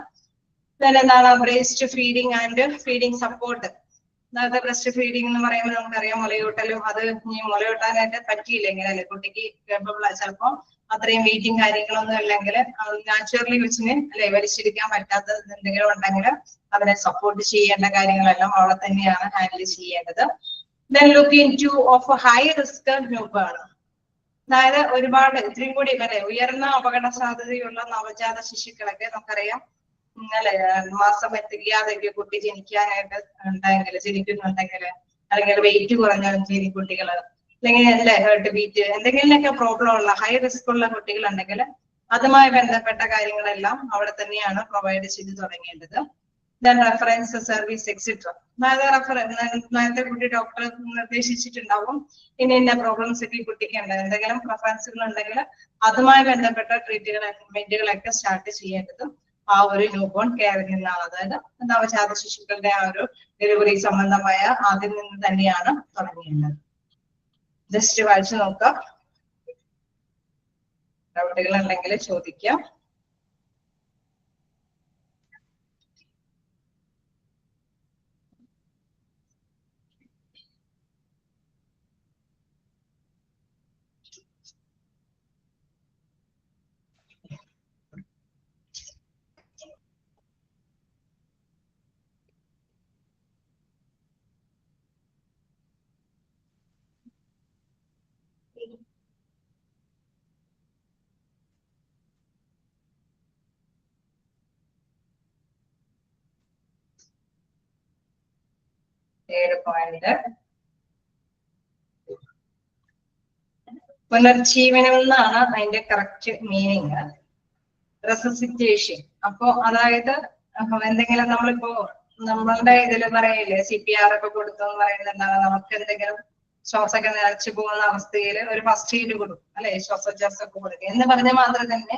S1: എന്താണ് breast feeding and feeding support. അതായത് ബ്രസ്റ്റ് ഫീഡിങ് എന്ന് പറയുമ്പോൾ നമുക്കറിയാം മുലയൂട്ടലും, അത് ഇനി മുലയൂട്ടാനായിട്ട് പറ്റിയില്ല എങ്ങനെയല്ലേ, കുട്ടിക്ക് ചിലപ്പോ അത്രയും വെയിറ്റിംഗ് കാര്യങ്ങളൊന്നും ഇല്ലെങ്കിൽ നാച്ചുറലി കൊച്ചിന് അല്ലെ വലിച്ചെടുക്കാൻ പറ്റാത്ത എന്തെങ്കിലും ഉണ്ടെങ്കിൽ അതിനെ സപ്പോർട്ട് ചെയ്യേണ്ട കാര്യങ്ങളെല്ലാം അവിടെ തന്നെയാണ് ഹാൻഡിൽ ചെയ്യേണ്ടത്. Then look into of high risk newborn, അതായത് ഒരുപാട് ഇത്രയും കൂടി അല്ലെ ഉയർന്ന അപകട സാധ്യതയുള്ള നവജാത ശിശുക്കളൊക്കെ നമുക്കറിയാം അല്ലെ, മാസം എത്തിക്കാതെയൊക്കെ കുട്ടി ജനിക്കുന്നുണ്ടെങ്കിൽ അല്ലെങ്കിൽ വെയിറ്റ് കുറഞ്ഞ കുട്ടികള്, അല്ലെങ്കിൽ അല്ലെ ഹേർട്ട് ബീറ്റ് എന്തെങ്കിലുമൊക്കെ പ്രോബ്ലം ഉള്ള ഹൈ റിസ്ക് ഉള്ള കുട്ടികളുണ്ടെങ്കിൽ അതുമായി ബന്ധപ്പെട്ട കാര്യങ്ങളെല്ലാം അവിടെ തന്നെയാണ് പ്രൊവൈഡ് ചെയ്ത് തുടങ്ങേണ്ടത്. Then reference service etc. നേരത്തെ കുട്ടി ഡോക്ടർ നിർദ്ദേശിച്ചിട്ടുണ്ടാവും ഇന്ന പ്രോബ്ലംസ് ഒക്കെ കുട്ടിക്ക് ഉണ്ട്, എന്തെങ്കിലും പ്രിഫറൻസുകൾ ഉണ്ടെങ്കിൽ അതുമായി ബന്ധപ്പെട്ട ട്രീറ്റ്മെന്റുകളൊക്കെ സ്റ്റാർട്ട് ചെയ്യേണ്ടതും ആ ഒരു ന്യൂബോൺ കെയറിൽ നിന്നാണ്. അതായത് നവജാത ശിശുക്കളുടെ ആ ഒരു ഡെലിവറി സംബന്ധമായ ആദ്യം നിന്ന് തന്നെയാണ് തുടങ്ങേണ്ടത്. ജസ്റ്റ് വായിച്ചു നോക്കാം, ഡൗട്ടുകൾ ഉണ്ടെങ്കിൽ ചോദിക്കാം. പോയിന്റ് പുനർജീവനം എന്നാണ് അതിന്റെ കറക്റ്റ് മീനിങ്. റെസസിറ്റേഷൻ. അപ്പോ അതായത് എന്തെങ്കിലും നമ്മളിപ്പോ നമ്മളുടെ ഇതില് പറയില്ലേ CPR ഒക്കെ കൊടുത്തെന്ന് പറയുന്നുണ്ടാകും, നമുക്ക് എന്തെങ്കിലും ശ്വാസമൊക്കെ നിലച്ചു പോകുന്ന അവസ്ഥയിൽ ഒരു ഫസ്റ്റ് എയ്ഡ് കൊടുക്കും അല്ലെ, ശ്വാസോച്ഛ്വാസം ഒക്കെ കൊടുക്കും എന്ന് പറഞ്ഞ മാത്രം തന്നെ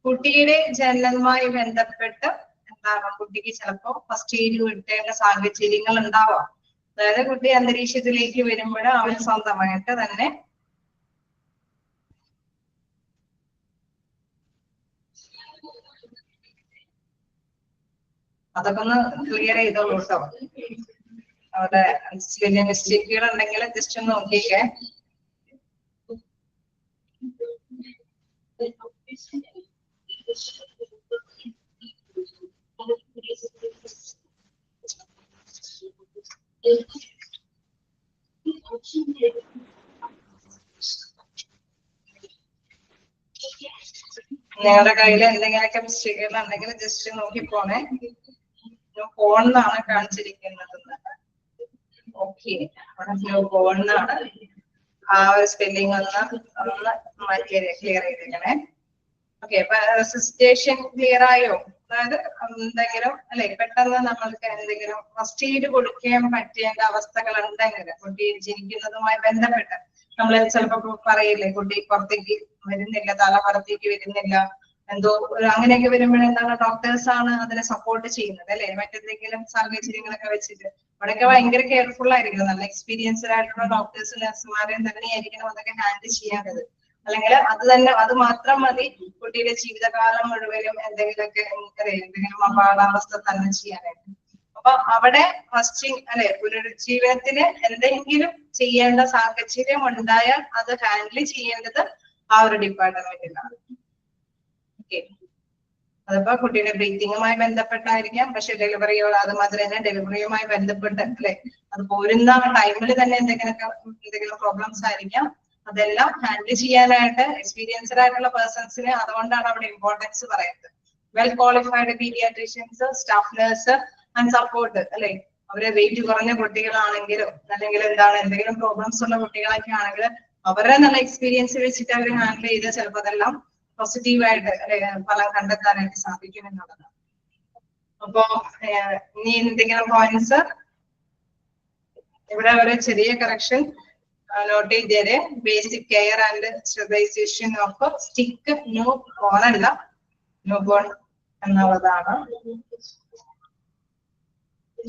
S1: കുട്ടിയുടെ ജനനവുമായി ബന്ധപ്പെട്ട് കുട്ടിക്ക് ചിലപ്പോ ഫസ്റ്റ് എയ്ഡ് കിട്ടേണ്ട സാഹചര്യങ്ങൾ ഉണ്ടാവാം. അതായത് കുട്ടി അന്തരീക്ഷത്തിലേക്ക് വരുമ്പോൾ അവൻ സ്വന്തമായിട്ട് തന്നെ അതൊക്കെ ഒന്ന് ക്ലിയർ ചെയ്തോളൂ കേട്ടോ. അവിടെ വലിയ മിസ്റ്റേക്കുകൾ ഉണ്ടെങ്കിൽ ജസ്റ്റ് ഒന്ന് നോക്കിക്കേ. നിങ്ങളുടെ കയ്യിൽ എന്തെങ്കിലുമൊക്കെ മിസ്റ്റേക്കുകൾ ഉണ്ടെങ്കിൽ ജസ്റ്റ് നോക്കിപ്പോണേ. ഫോണിനാണ് കാണിച്ചിരിക്കുന്നത്. ഓക്കെ, ഫോണിനാണ് ആ ഒരു സ്പെല്ലിംഗ് ഒന്ന് മാറ്റി ക്ലിയർ ചെയ്തേക്കണേ. ഓക്കെ, അപ്പൊ റെസിസ്റ്റേഷൻ ക്ലിയർ ആയോ? അതായത് എന്തെങ്കിലും അല്ലെ പെട്ടെന്ന് നമ്മൾക്ക് എന്തെങ്കിലും ഫസ്റ്റ് എയ്ഡ് കൊടുക്കാൻ പറ്റേണ്ട അവസ്ഥകൾ ഉണ്ടെങ്കിൽ കുട്ടി ജനിക്കുന്നതുമായി ബന്ധപ്പെട്ട് നമ്മൾ ചിലപ്പോ പറയില്ലേ കുട്ടി പുറത്തേക്ക് വരുന്നില്ല, തല പുറത്തേക്ക് വരുന്നില്ല, എന്തോ അങ്ങനെയൊക്കെ വരുമ്പോഴെന്താണ് ഡോക്ടേഴ്സ് ആണ് അതിനെ സപ്പോർട്ട് ചെയ്യുന്നത് അല്ലെ, മറ്റെന്തെങ്കിലും സാഹചര്യങ്ങളൊക്കെ വെച്ചിട്ട് അവിടെയൊക്കെ ഭയങ്കര കെയർഫുൾ ആയിരിക്കണം. നല്ല എക്സ്പീരിയൻസ്ഡ് ആയിട്ടുള്ള ഡോക്ടേഴ്സ് നഴ്സുമാരെയും തന്നെയായിരിക്കണം അതൊക്കെ ഹാൻഡിൽ ചെയ്യേണ്ടത്. അല്ലെങ്കിൽ അത് മാത്രം മതി കുട്ടിയുടെ ജീവിതകാലം മുഴുവനും എന്തെങ്കിലുമൊക്കെ എന്തെങ്കിലും അപകടാവസ്ഥ തന്നെ ചെയ്യാനായിട്ട്. അപ്പൊ അവിടെ ഫസ്റ്റ് അല്ലെ പുനരുജ്ജീവനത്തിന് എന്തെങ്കിലും ചെയ്യേണ്ട സാഹചര്യം ഉണ്ടായാൽ അത് ഹാൻഡിൽ ചെയ്യേണ്ടത് ആ ഒരു ഡിപ്പാർട്ട്മെന്റിലാണ്. ഓക്കെ, അതിപ്പോ കുട്ടിയുടെ ബ്രീത്തിങ്ങുമായി ബന്ധപ്പെട്ടായിരിക്കാം, പക്ഷെ ഡെലിവറിയോ അതുമാതിരി തന്നെ ഡെലിവറിയുമായി ബന്ധപ്പെട്ട് അല്ലെ അത് പോരുന്ന ടൈമിൽ തന്നെ എന്തെങ്കിലും പ്രോബ്ലംസ് ആയിരിക്കാം. അതെല്ലാം ഹാൻഡിൽ ചെയ്യാനായിട്ട് എക്സ്പീരിയൻസ്ഡ് ആയിട്ടുള്ള പേഴ്സൺസിന്, അതുകൊണ്ടാണ് അവിടെ ഇമ്പോർട്ടൻസ് പറയുന്നത്. Well qualified paediatricians, staff nurse and support അല്ലെ, അവരെ വെയിറ്റ് കുറഞ്ഞ കുട്ടികളാണെങ്കിലും അല്ലെങ്കിൽ എന്താണ് എന്തെങ്കിലും പ്രോബ്ലംസ് ഉള്ള കുട്ടികളൊക്കെ ആണെങ്കിൽ അവരുടെ നല്ല എക്സ്പീരിയൻസ് വെച്ചിട്ട് അവർ ഹാൻഡിൽ ചെയ്ത് ചിലപ്പോൾ അതെല്ലാം പോസിറ്റീവായിട്ട് ഫലം കണ്ടെത്താനായിട്ട് സാധിക്കും എന്നുള്ളതാണ്. അപ്പോ ഇനി എന്തെങ്കിലും പോയിന്റ്സ് ഇവിടെ ഒരു ചെറിയ കറക്ഷൻ നോട്ട് ചെയ്തേരെ. Basic care and sterilisation of sick newborn അല്ല ന്യൂ ബോൺ എന്നുള്ളതാണ്.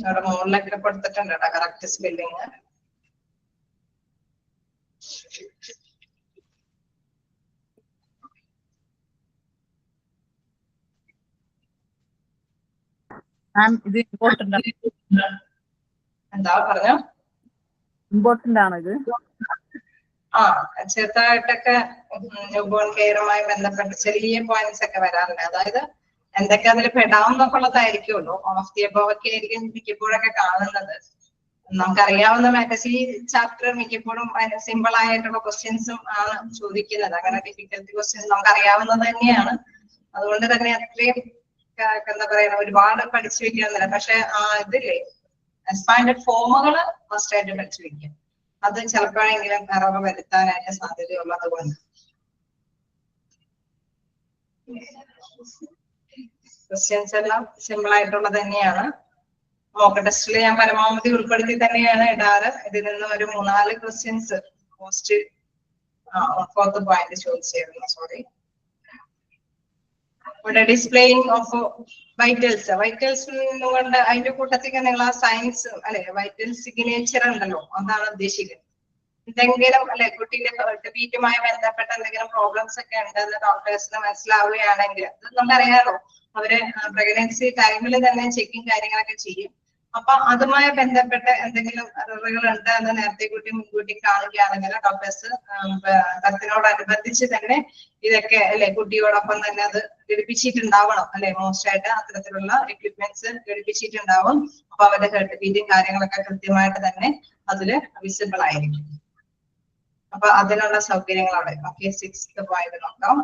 S1: അവിടെ മുകളിലൊക്കെ കൊടുത്തിട്ടുണ്ട് കേട്ടോ കറക്റ്റ് സ്പെല്ലിങ്.
S2: ഇത് ഇമ്പോർട്ടന്റ്
S1: എന്താ പറഞ്ഞോ?
S2: ഇമ്പോർട്ടന്റ് ആണ് ഇത്.
S1: ചെറുതായിട്ടൊക്കെ ന്യൂബോൺ കെയറുമായി ബന്ധപ്പെട്ട് ചെറിയ പോയിന്റ്സ് ഒക്കെ വരാറുണ്ട്. അതായത് എന്തൊക്കെ അതിൽ പെടാമെന്നൊക്കെ ഉള്ളതായിരിക്കുമല്ലോ. ഓഫ് ദി അബോവ് ഒക്കെ ആയിരിക്കും മിക്കപ്പോഴൊക്കെ കാണുന്നത്. നമുക്കറിയാവുന്ന മാറ്റസി ചാപ്റ്റർ മിക്കപ്പോഴും സിമ്പിൾ ആയിട്ടുള്ള ക്വസ്റ്റ്യൻസും ആണ് ചോദിക്കുന്നത്. അങ്ങനെ ഡിഫിക്കൽട്ടി ക്വസ്റ്റ്യൻസ് നമുക്ക് അറിയാവുന്നത് തന്നെയാണ്. അതുകൊണ്ട് തന്നെ അത്രയും എന്താ പറയുക ഒരുപാട് പഠിച്ചു വെക്കുന്നില്ല. പക്ഷെ ഇതില്ലേ എക്സ്പാൻഡഡ് ഫോമുകള് ഫസ്റ്റ് ആയിട്ട് പഠിച്ചു വെക്കും. അത് ചിലപ്പോഴെങ്കിലും കുറവ് വരുത്താനായിട്ട് സാധ്യതയുള്ളത് കൊണ്ട് ക്വസ്റ്റ്യൻസ് എല്ലാം സിമ്പിൾ ആയിട്ടുള്ളത് തന്നെയാണ്. മോക്ക് ടെസ്റ്റിൽ ഞാൻ പരമാവധി ഉൾപ്പെടുത്തി തന്നെയാണ് ഇടാറ്. ഇതിൽ നിന്ന് ഒരു 3-4 ക്വസ്റ്റ്യൻസ് മോസ്റ്റ് 4th പോയിന്റ് ചോദിച്ചിരുന്നു. സോറി. ഇവിടെ ഡിസ്പ്ലേയിങ് ഓഫ് വൈറ്റൽസ് കൊണ്ട് അതിന്റെ കൂട്ടത്തിൽ നിങ്ങൾ ആ സയൻസ് അല്ലെ വൈറ്റൽ സിഗ്നേച്ചർ ഉണ്ടല്ലോ, അതാണ് ഉദ്ദേശിക്കുന്നത്. എന്തെങ്കിലും അല്ലെ കുട്ടിയുടെ ബീറ്റുമായി ബന്ധപ്പെട്ട എന്തെങ്കിലും പ്രോബ്ലംസ് ഒക്കെ ഉണ്ടെന്ന് ഡോക്ടേഴ്സിന് മനസ്സിലാവുകയാണെങ്കിൽ അത് നമുക്കറിയാലോ. അവര് പ്രഗ്നൻസി ടൈമിൽ തന്നെ ചെക്കിങ് കാര്യങ്ങളൊക്കെ ചെയ്യും. അപ്പൊ അതുമായി ബന്ധപ്പെട്ട എന്തെങ്കിലും അറിവുകൾ ഉണ്ട് എന്ന് നേരത്തെ മുൻകൂട്ടി കാണുകയാണെങ്കിൽ ഡോക്ടേഴ്സ് ബർത്തിനോടനുബന്ധിച്ച് തന്നെ ഇതൊക്കെ അല്ലെ കുട്ടിയോടൊപ്പം തന്നെ അത് ഘടിപ്പിച്ചിട്ടുണ്ടാവണം അല്ലെ. മോസ്റ്റ് ആയിട്ട് അത്തരത്തിലുള്ള എക്യുപ്മെന്റ്സ് ഘടിപ്പിച്ചിട്ടുണ്ടാവും. അപ്പൊ അവരുടെ ഹെർട്ട് ബീറ്റും കാര്യങ്ങളൊക്കെ കൃത്യമായിട്ട് തന്നെ അതില് വിസിബിൾ ആയിരിക്കും. അപ്പൊ അതിനുള്ള സൗകര്യങ്ങൾ അവിടെ. ഓക്കെ, 6th പോയിന്റ് നോക്കാം.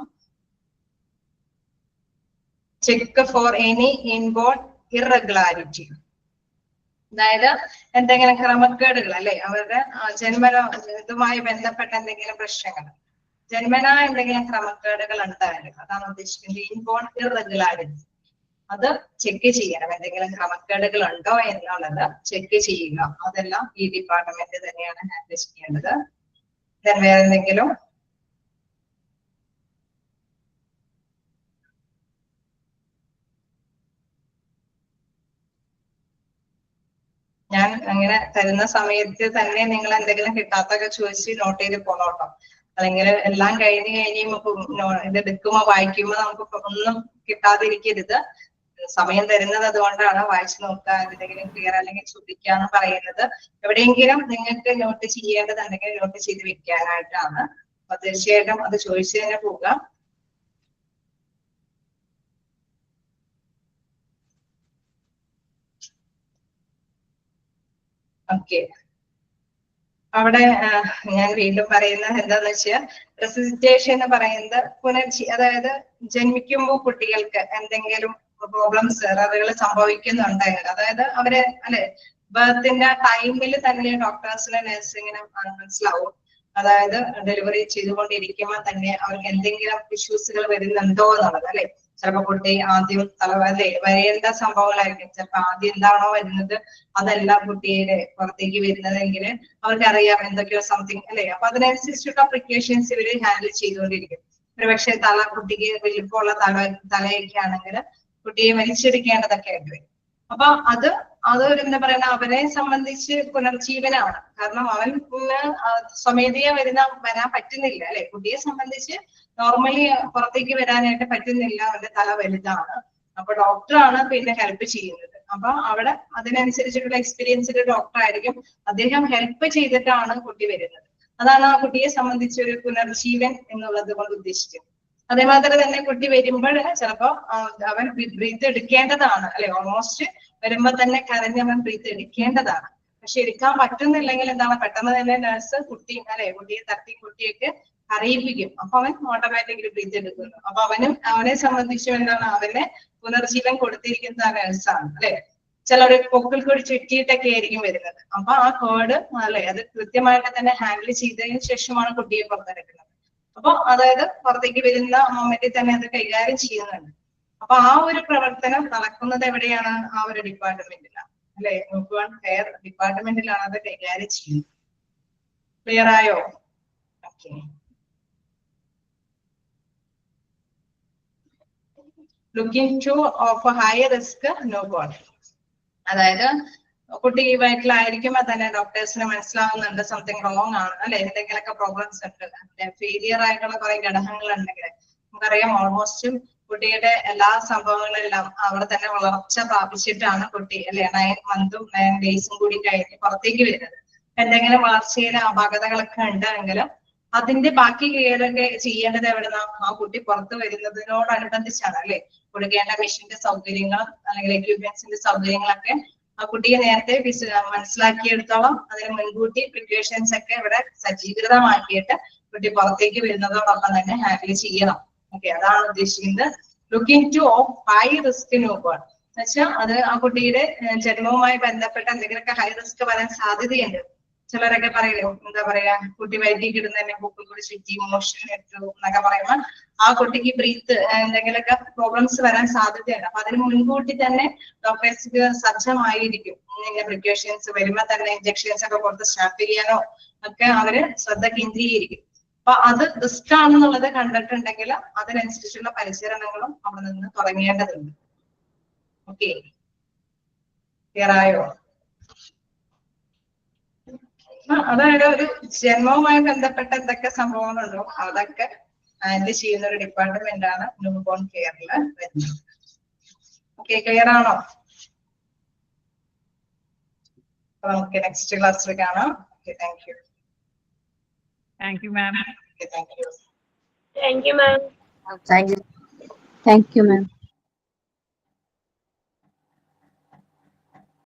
S1: Check for any inborn irregularity. അതായത് എന്തെങ്കിലും ക്രമക്കേടുകൾ അല്ലെ അവരുടെ ജന്മന ഇതുമായി ബന്ധപ്പെട്ട എന്തെങ്കിലും പ്രശ്നങ്ങൾ, ജന്മന എന്തെങ്കിലും ക്രമക്കേടുകൾ ഉണ്ടായാലും അതാണ് ഉദ്ദേശിക്കുന്നത്. ഇൻബോൺ ഇറഗുലാരിറ്റി അത് ചെക്ക് ചെയ്യണം. എന്തെങ്കിലും ക്രമക്കേടുകൾ ഉണ്ടോ എന്നുള്ളത് ചെക്ക് ചെയ്യുക. അതെല്ലാം ഈ ഡിപ്പാർട്ട്മെന്റ് തന്നെയാണ് ഹാൻഡിൽ ചെയ്യേണ്ടത്. വേറെ എന്തെങ്കിലും ഞാൻ അങ്ങനെ തരുന്ന സമയത്ത് തന്നെ നിങ്ങൾ എന്തെങ്കിലും കിട്ടാത്തൊക്കെ ചോദിച്ച് നോട്ട് ചെയ്ത് പോന്നോട്ടോ. അല്ലെങ്കിൽ എല്ലാം കഴിഞ്ഞ് ഇത് എടുക്കുമ്പോ വായിക്കുമ്പോ നമുക്ക് ഒന്നും കിട്ടാതിരിക്കരുത്. സമയം തരുന്നത് അതുകൊണ്ടാണ്. വായിച്ചു നോക്കുക, എന്തെങ്കിലും ക്ലിയർ അല്ലെങ്കിൽ ചോദിക്കാന്ന് പറയുന്നത്. എവിടെയെങ്കിലും നിങ്ങൾക്ക് നോട്ട് ചെയ്യേണ്ടതുണ്ടെങ്കിൽ നോട്ട് ചെയ്ത് വെക്കാനായിട്ടാണ്. അപ്പൊ തീർച്ചയായിട്ടും അത് ചോദിച്ചു തന്നെ പോവുക. ഓക്കെ, അവിടെ ഞാൻ വീണ്ടും പറയുന്നത് എന്താന്ന് വെച്ചാൽ റെസിസിറ്റേഷൻ എന്ന് പറയുന്നത് അതായത് ജന്മിക്കുമ്പോൾ കുട്ടികൾക്ക് എന്തെങ്കിലും പ്രോബ്ലംസ് എററുകൾ സംഭവിക്കുന്നുണ്ടായിരുന്നു. അതായത് അവര് അല്ലെ ബർത്തിന്റെ ടൈമിൽ തന്നെ ഡോക്ടേഴ്സിന് നഴ്സിങ്ങിന് മനസ്സിലാവും. അതായത് ഡെലിവറി ചെയ്തുകൊണ്ടിരിക്കുമ്പോൾ തന്നെ അവർക്ക് എന്തെങ്കിലും ഇഷ്യൂസുകൾ വരുന്നുണ്ടോ എന്നുള്ളത് അല്ലെ. ചിലപ്പോ കുട്ടി ആദ്യം അല്ലെ വരേണ്ട സംഭവങ്ങളായിരിക്കും. ചിലപ്പോ ആദ്യം എന്താണോ വരുന്നത് അതല്ല കുട്ടിയുടെ പുറത്തേക്ക് വരുന്നതെങ്കിൽ അവർക്കറിയാം എന്തൊക്കെയോ സംതിങ് അല്ലെ. അപ്പൊ അതിനനുസരിച്ചുള്ള പ്രിക്കോഷൻസ് ഇവര് ഹാൻഡിൽ ചെയ്തുകൊണ്ടിരിക്കും. ഒരുപക്ഷെ കുട്ടിക്ക് വലിപ്പമുള്ള തലയൊക്കെ ആണെങ്കിൽ കുട്ടിയെ വലിച്ചെടുക്കേണ്ടതൊക്കെ ആയിട്ട് വരും. അപ്പൊ അതൊരു എന്താ പറയുക അവനെ സംബന്ധിച്ച് പുനർജീവനാണ്. കാരണം അവന് സ്വമേധയാ വരാൻ പറ്റുന്നില്ല അല്ലെ. കുട്ടിയെ സംബന്ധിച്ച് നോർമലി പുറത്തേക്ക് വരാനായിട്ട് പറ്റുന്നില്ല, അവന്റെ തല വലുതാണ്. അപ്പൊ ഡോക്ടറാണ് പിന്നെ ഹെൽപ്പ് ചെയ്യുന്നത്. അപ്പൊ അവിടെ അതിനനുസരിച്ചിട്ടുള്ള എക്സ്പീരിയൻസ്ഡ് ഡോക്ടർ ആയിരിക്കും. അദ്ദേഹം ഹെൽപ്പ് ചെയ്തിട്ടാണ് കുട്ടി വരുന്നത്. അതാണ് ആ കുട്ടിയെ സംബന്ധിച്ച് ഒരു പുനർജീവൻ എന്നുള്ളത് കൊണ്ട് ഉദ്ദേശിക്കുന്നത്. അതേമാതിരി തന്നെ കുട്ടി വരുമ്പോൾ ചിലപ്പോ അവൻ ബ്രീത്ത് എടുക്കേണ്ടതാണ് അല്ലെ. ഓൾമോസ്റ്റ് വരുമ്പോ തന്നെ കരഞ്ഞവൻ ബ്രീത്ത് എടുക്കേണ്ടതാണ്. പക്ഷെ എടുക്കാൻ പറ്റുന്നില്ലെങ്കിൽ എന്താണ് പെട്ടെന്ന് തന്നെ നഴ്സ് കുട്ടിയെ തട്ടി കുട്ടിയൊക്കെ അറിയിപ്പിക്കും. അപ്പൊ അവൻ ഓട്ടോമാറ്റിക്കലി ബ്രീത്ത് എടുക്കുന്നു. അപ്പൊ അവനെ സംബന്ധിച്ചും എന്താണ് അവനെ പുനർജീവൻ കൊടുത്തിരിക്കുന്ന നഴ്സാണ് അല്ലെ. ചിലർ പൊക്കിൾ കൂടി ചുറ്റിയിട്ടൊക്കെ ആയിരിക്കും വരുന്നത്. അപ്പൊ ആ കേർഡ് അല്ലെ അത് കൃത്യമായിട്ട് തന്നെ ഹാൻഡിൽ ചെയ്തതിനു ശേഷമാണ് കുട്ടിയെ പുറത്തെടുക്കുന്നത്. അപ്പൊ അതായത് പുറത്തേക്ക് വരുന്ന മൊമെന്റിൽ തന്നെ അത് കൈകാര്യം ചെയ്യുന്നുണ്ട്. അപ്പൊ ആ ഒരു പ്രവർത്തനം നടക്കുന്നത് എവിടെയാണ്? ആ ഒരു ഡിപ്പാർട്ട്മെന്റിലാണ് അല്ലെ, ഹെയർ ഡിപ്പാർട്ട്മെന്റിലാണ് അത് കൈകാര്യം ചെയ്യുന്നത്. ക്ലിയർ ആയോ? Okay. Looking two of high risk new born, അതായത് കുട്ടി ഈ വയറ്റിലായിരിക്കുമ്പോ തന്നെ ഡോക്ടേഴ്സിന് മനസ്സിലാവുന്നുണ്ട് സംതിങ് റോങ് ആണ് അല്ലെ, എന്തെങ്കിലുമൊക്കെ പ്രോബ്ലംസ് ഉണ്ട്, ഫെയിലിയർ ആയിട്ടുള്ള കുറെ ഘടകങ്ങൾ ഉണ്ടെങ്കിൽ നമുക്കറിയാം ഓൾമോസ്റ്റ് കുട്ടിയുടെ എല്ലാ സംഭവങ്ങളെല്ലാം അവിടെ തന്നെ വളർച്ച പ്രാപിച്ചിട്ടാണ് കുട്ടി അല്ലെ 9 മന്തും 9 ഡേയ്സും കൂടി കഴിഞ്ഞ് പുറത്തേക്ക് വരുന്നത്. എന്തെങ്കിലും വളർച്ചയിലെ അപാകതകളൊക്കെ ഉണ്ടെങ്കിലും അതിന്റെ ബാക്കി കെയറൊക്കെ ചെയ്യേണ്ടത് എവിടുന്ന? ആ കുട്ടി പുറത്ത് വരുന്നതിനോടനുബന്ധിച്ചാണ് അല്ലെ. കൊടുക്കേണ്ട മെഷീന്റെ സൗകര്യങ്ങളും അല്ലെങ്കിൽ എക്യുപ്മെന്റ്സിന്റെ സൗകര്യങ്ങളൊക്കെ ആ കുട്ടിയെ നേരത്തെ മനസ്സിലാക്കിയെടുത്തോളം അതിന് മുൻകൂട്ടി പ്രിപ്പറേഷൻസ് ഒക്കെ ഇവിടെ സജ്ജീകൃതമാക്കിയിട്ട് കുട്ടി പുറത്തേക്ക് വരുന്നതോടൊപ്പം തന്നെ ഹാൻഡിൽ ചെയ്യണം. ഓക്കെ, അതാണ് ഉദ്ദേശിക്കുന്നത്. Looking two of high risk newborn എന്ന് വെച്ചാൽ അത് ആ കുട്ടിയുടെ ജന്മവുമായി ബന്ധപ്പെട്ട എന്തെങ്കിലുമൊക്കെ ഹൈ റിസ്ക് വരാൻ സാധ്യതയുണ്ട്. ചിലരൊക്കെ പറയല്ലോ, എന്താ പറയാ, കുട്ടി വയറ്റിലേക്ക് ഇടുന്നതന്നെ ബുക്കിൽ കൂടി ചുറ്റി മോഷൻ ഇട്ടു എന്നൊക്കെ പറയുമ്പോൾ ആ കുട്ടിക്ക് ബ്രീത്ത് എന്തെങ്കിലുമൊക്കെ പ്രോബ്ലംസ് വരാൻ സാധ്യതയുണ്ട്. അപ്പൊ അതിന് മുൻകൂട്ടി തന്നെ ഡോക്ടേഴ്സ് സജ്ജമായിരിക്കും. ഇങ്ങനെ പ്രിക്കോഷൻസ് വരുമ്പോ തന്നെ ഇഞ്ചക്ഷൻസ് ഒക്കെ കൊടുത്ത് സ്റ്റാർട്ട് ചെയ്യാനോ ഒക്കെ അവര് ശ്രദ്ധ കേന്ദ്രീകരിക്കും. അപ്പൊ അത് റിസ്ക് ആണെന്നുള്ളത് കണ്ടിട്ടുണ്ടെങ്കിൽ അതിനനുസരിച്ചുള്ള പരിചരണങ്ങളും അവിടെ നിന്ന് തുടങ്ങേണ്ടതുണ്ട്. ഓക്കെ, ക്ലിയർ ആയോ? അതായത് ഒരു ജന്മവുമായി ബന്ധപ്പെട്ട എന്തൊക്കെ സംഭവങ്ങളുണ്ടോ അതൊക്കെ ഹാൻഡിൽ ചെയ്യുന്ന ഒരു ഡിപ്പാർട്ട്മെന്റ് ആണ് ന്യൂ ബോൺ കെയറിൽ വരുന്നത്. ഓക്കെ, ക്ലിയർ ആണോ? അപ്പൊ നമുക്ക് നെക്സ്റ്റ് ക്ലാസ്സിൽ കാണാം. Okay, thank you.
S2: Thank you ma'am.
S1: Okay, thank you.
S3: Thank you, ma'am.
S2: Thank you ma'am.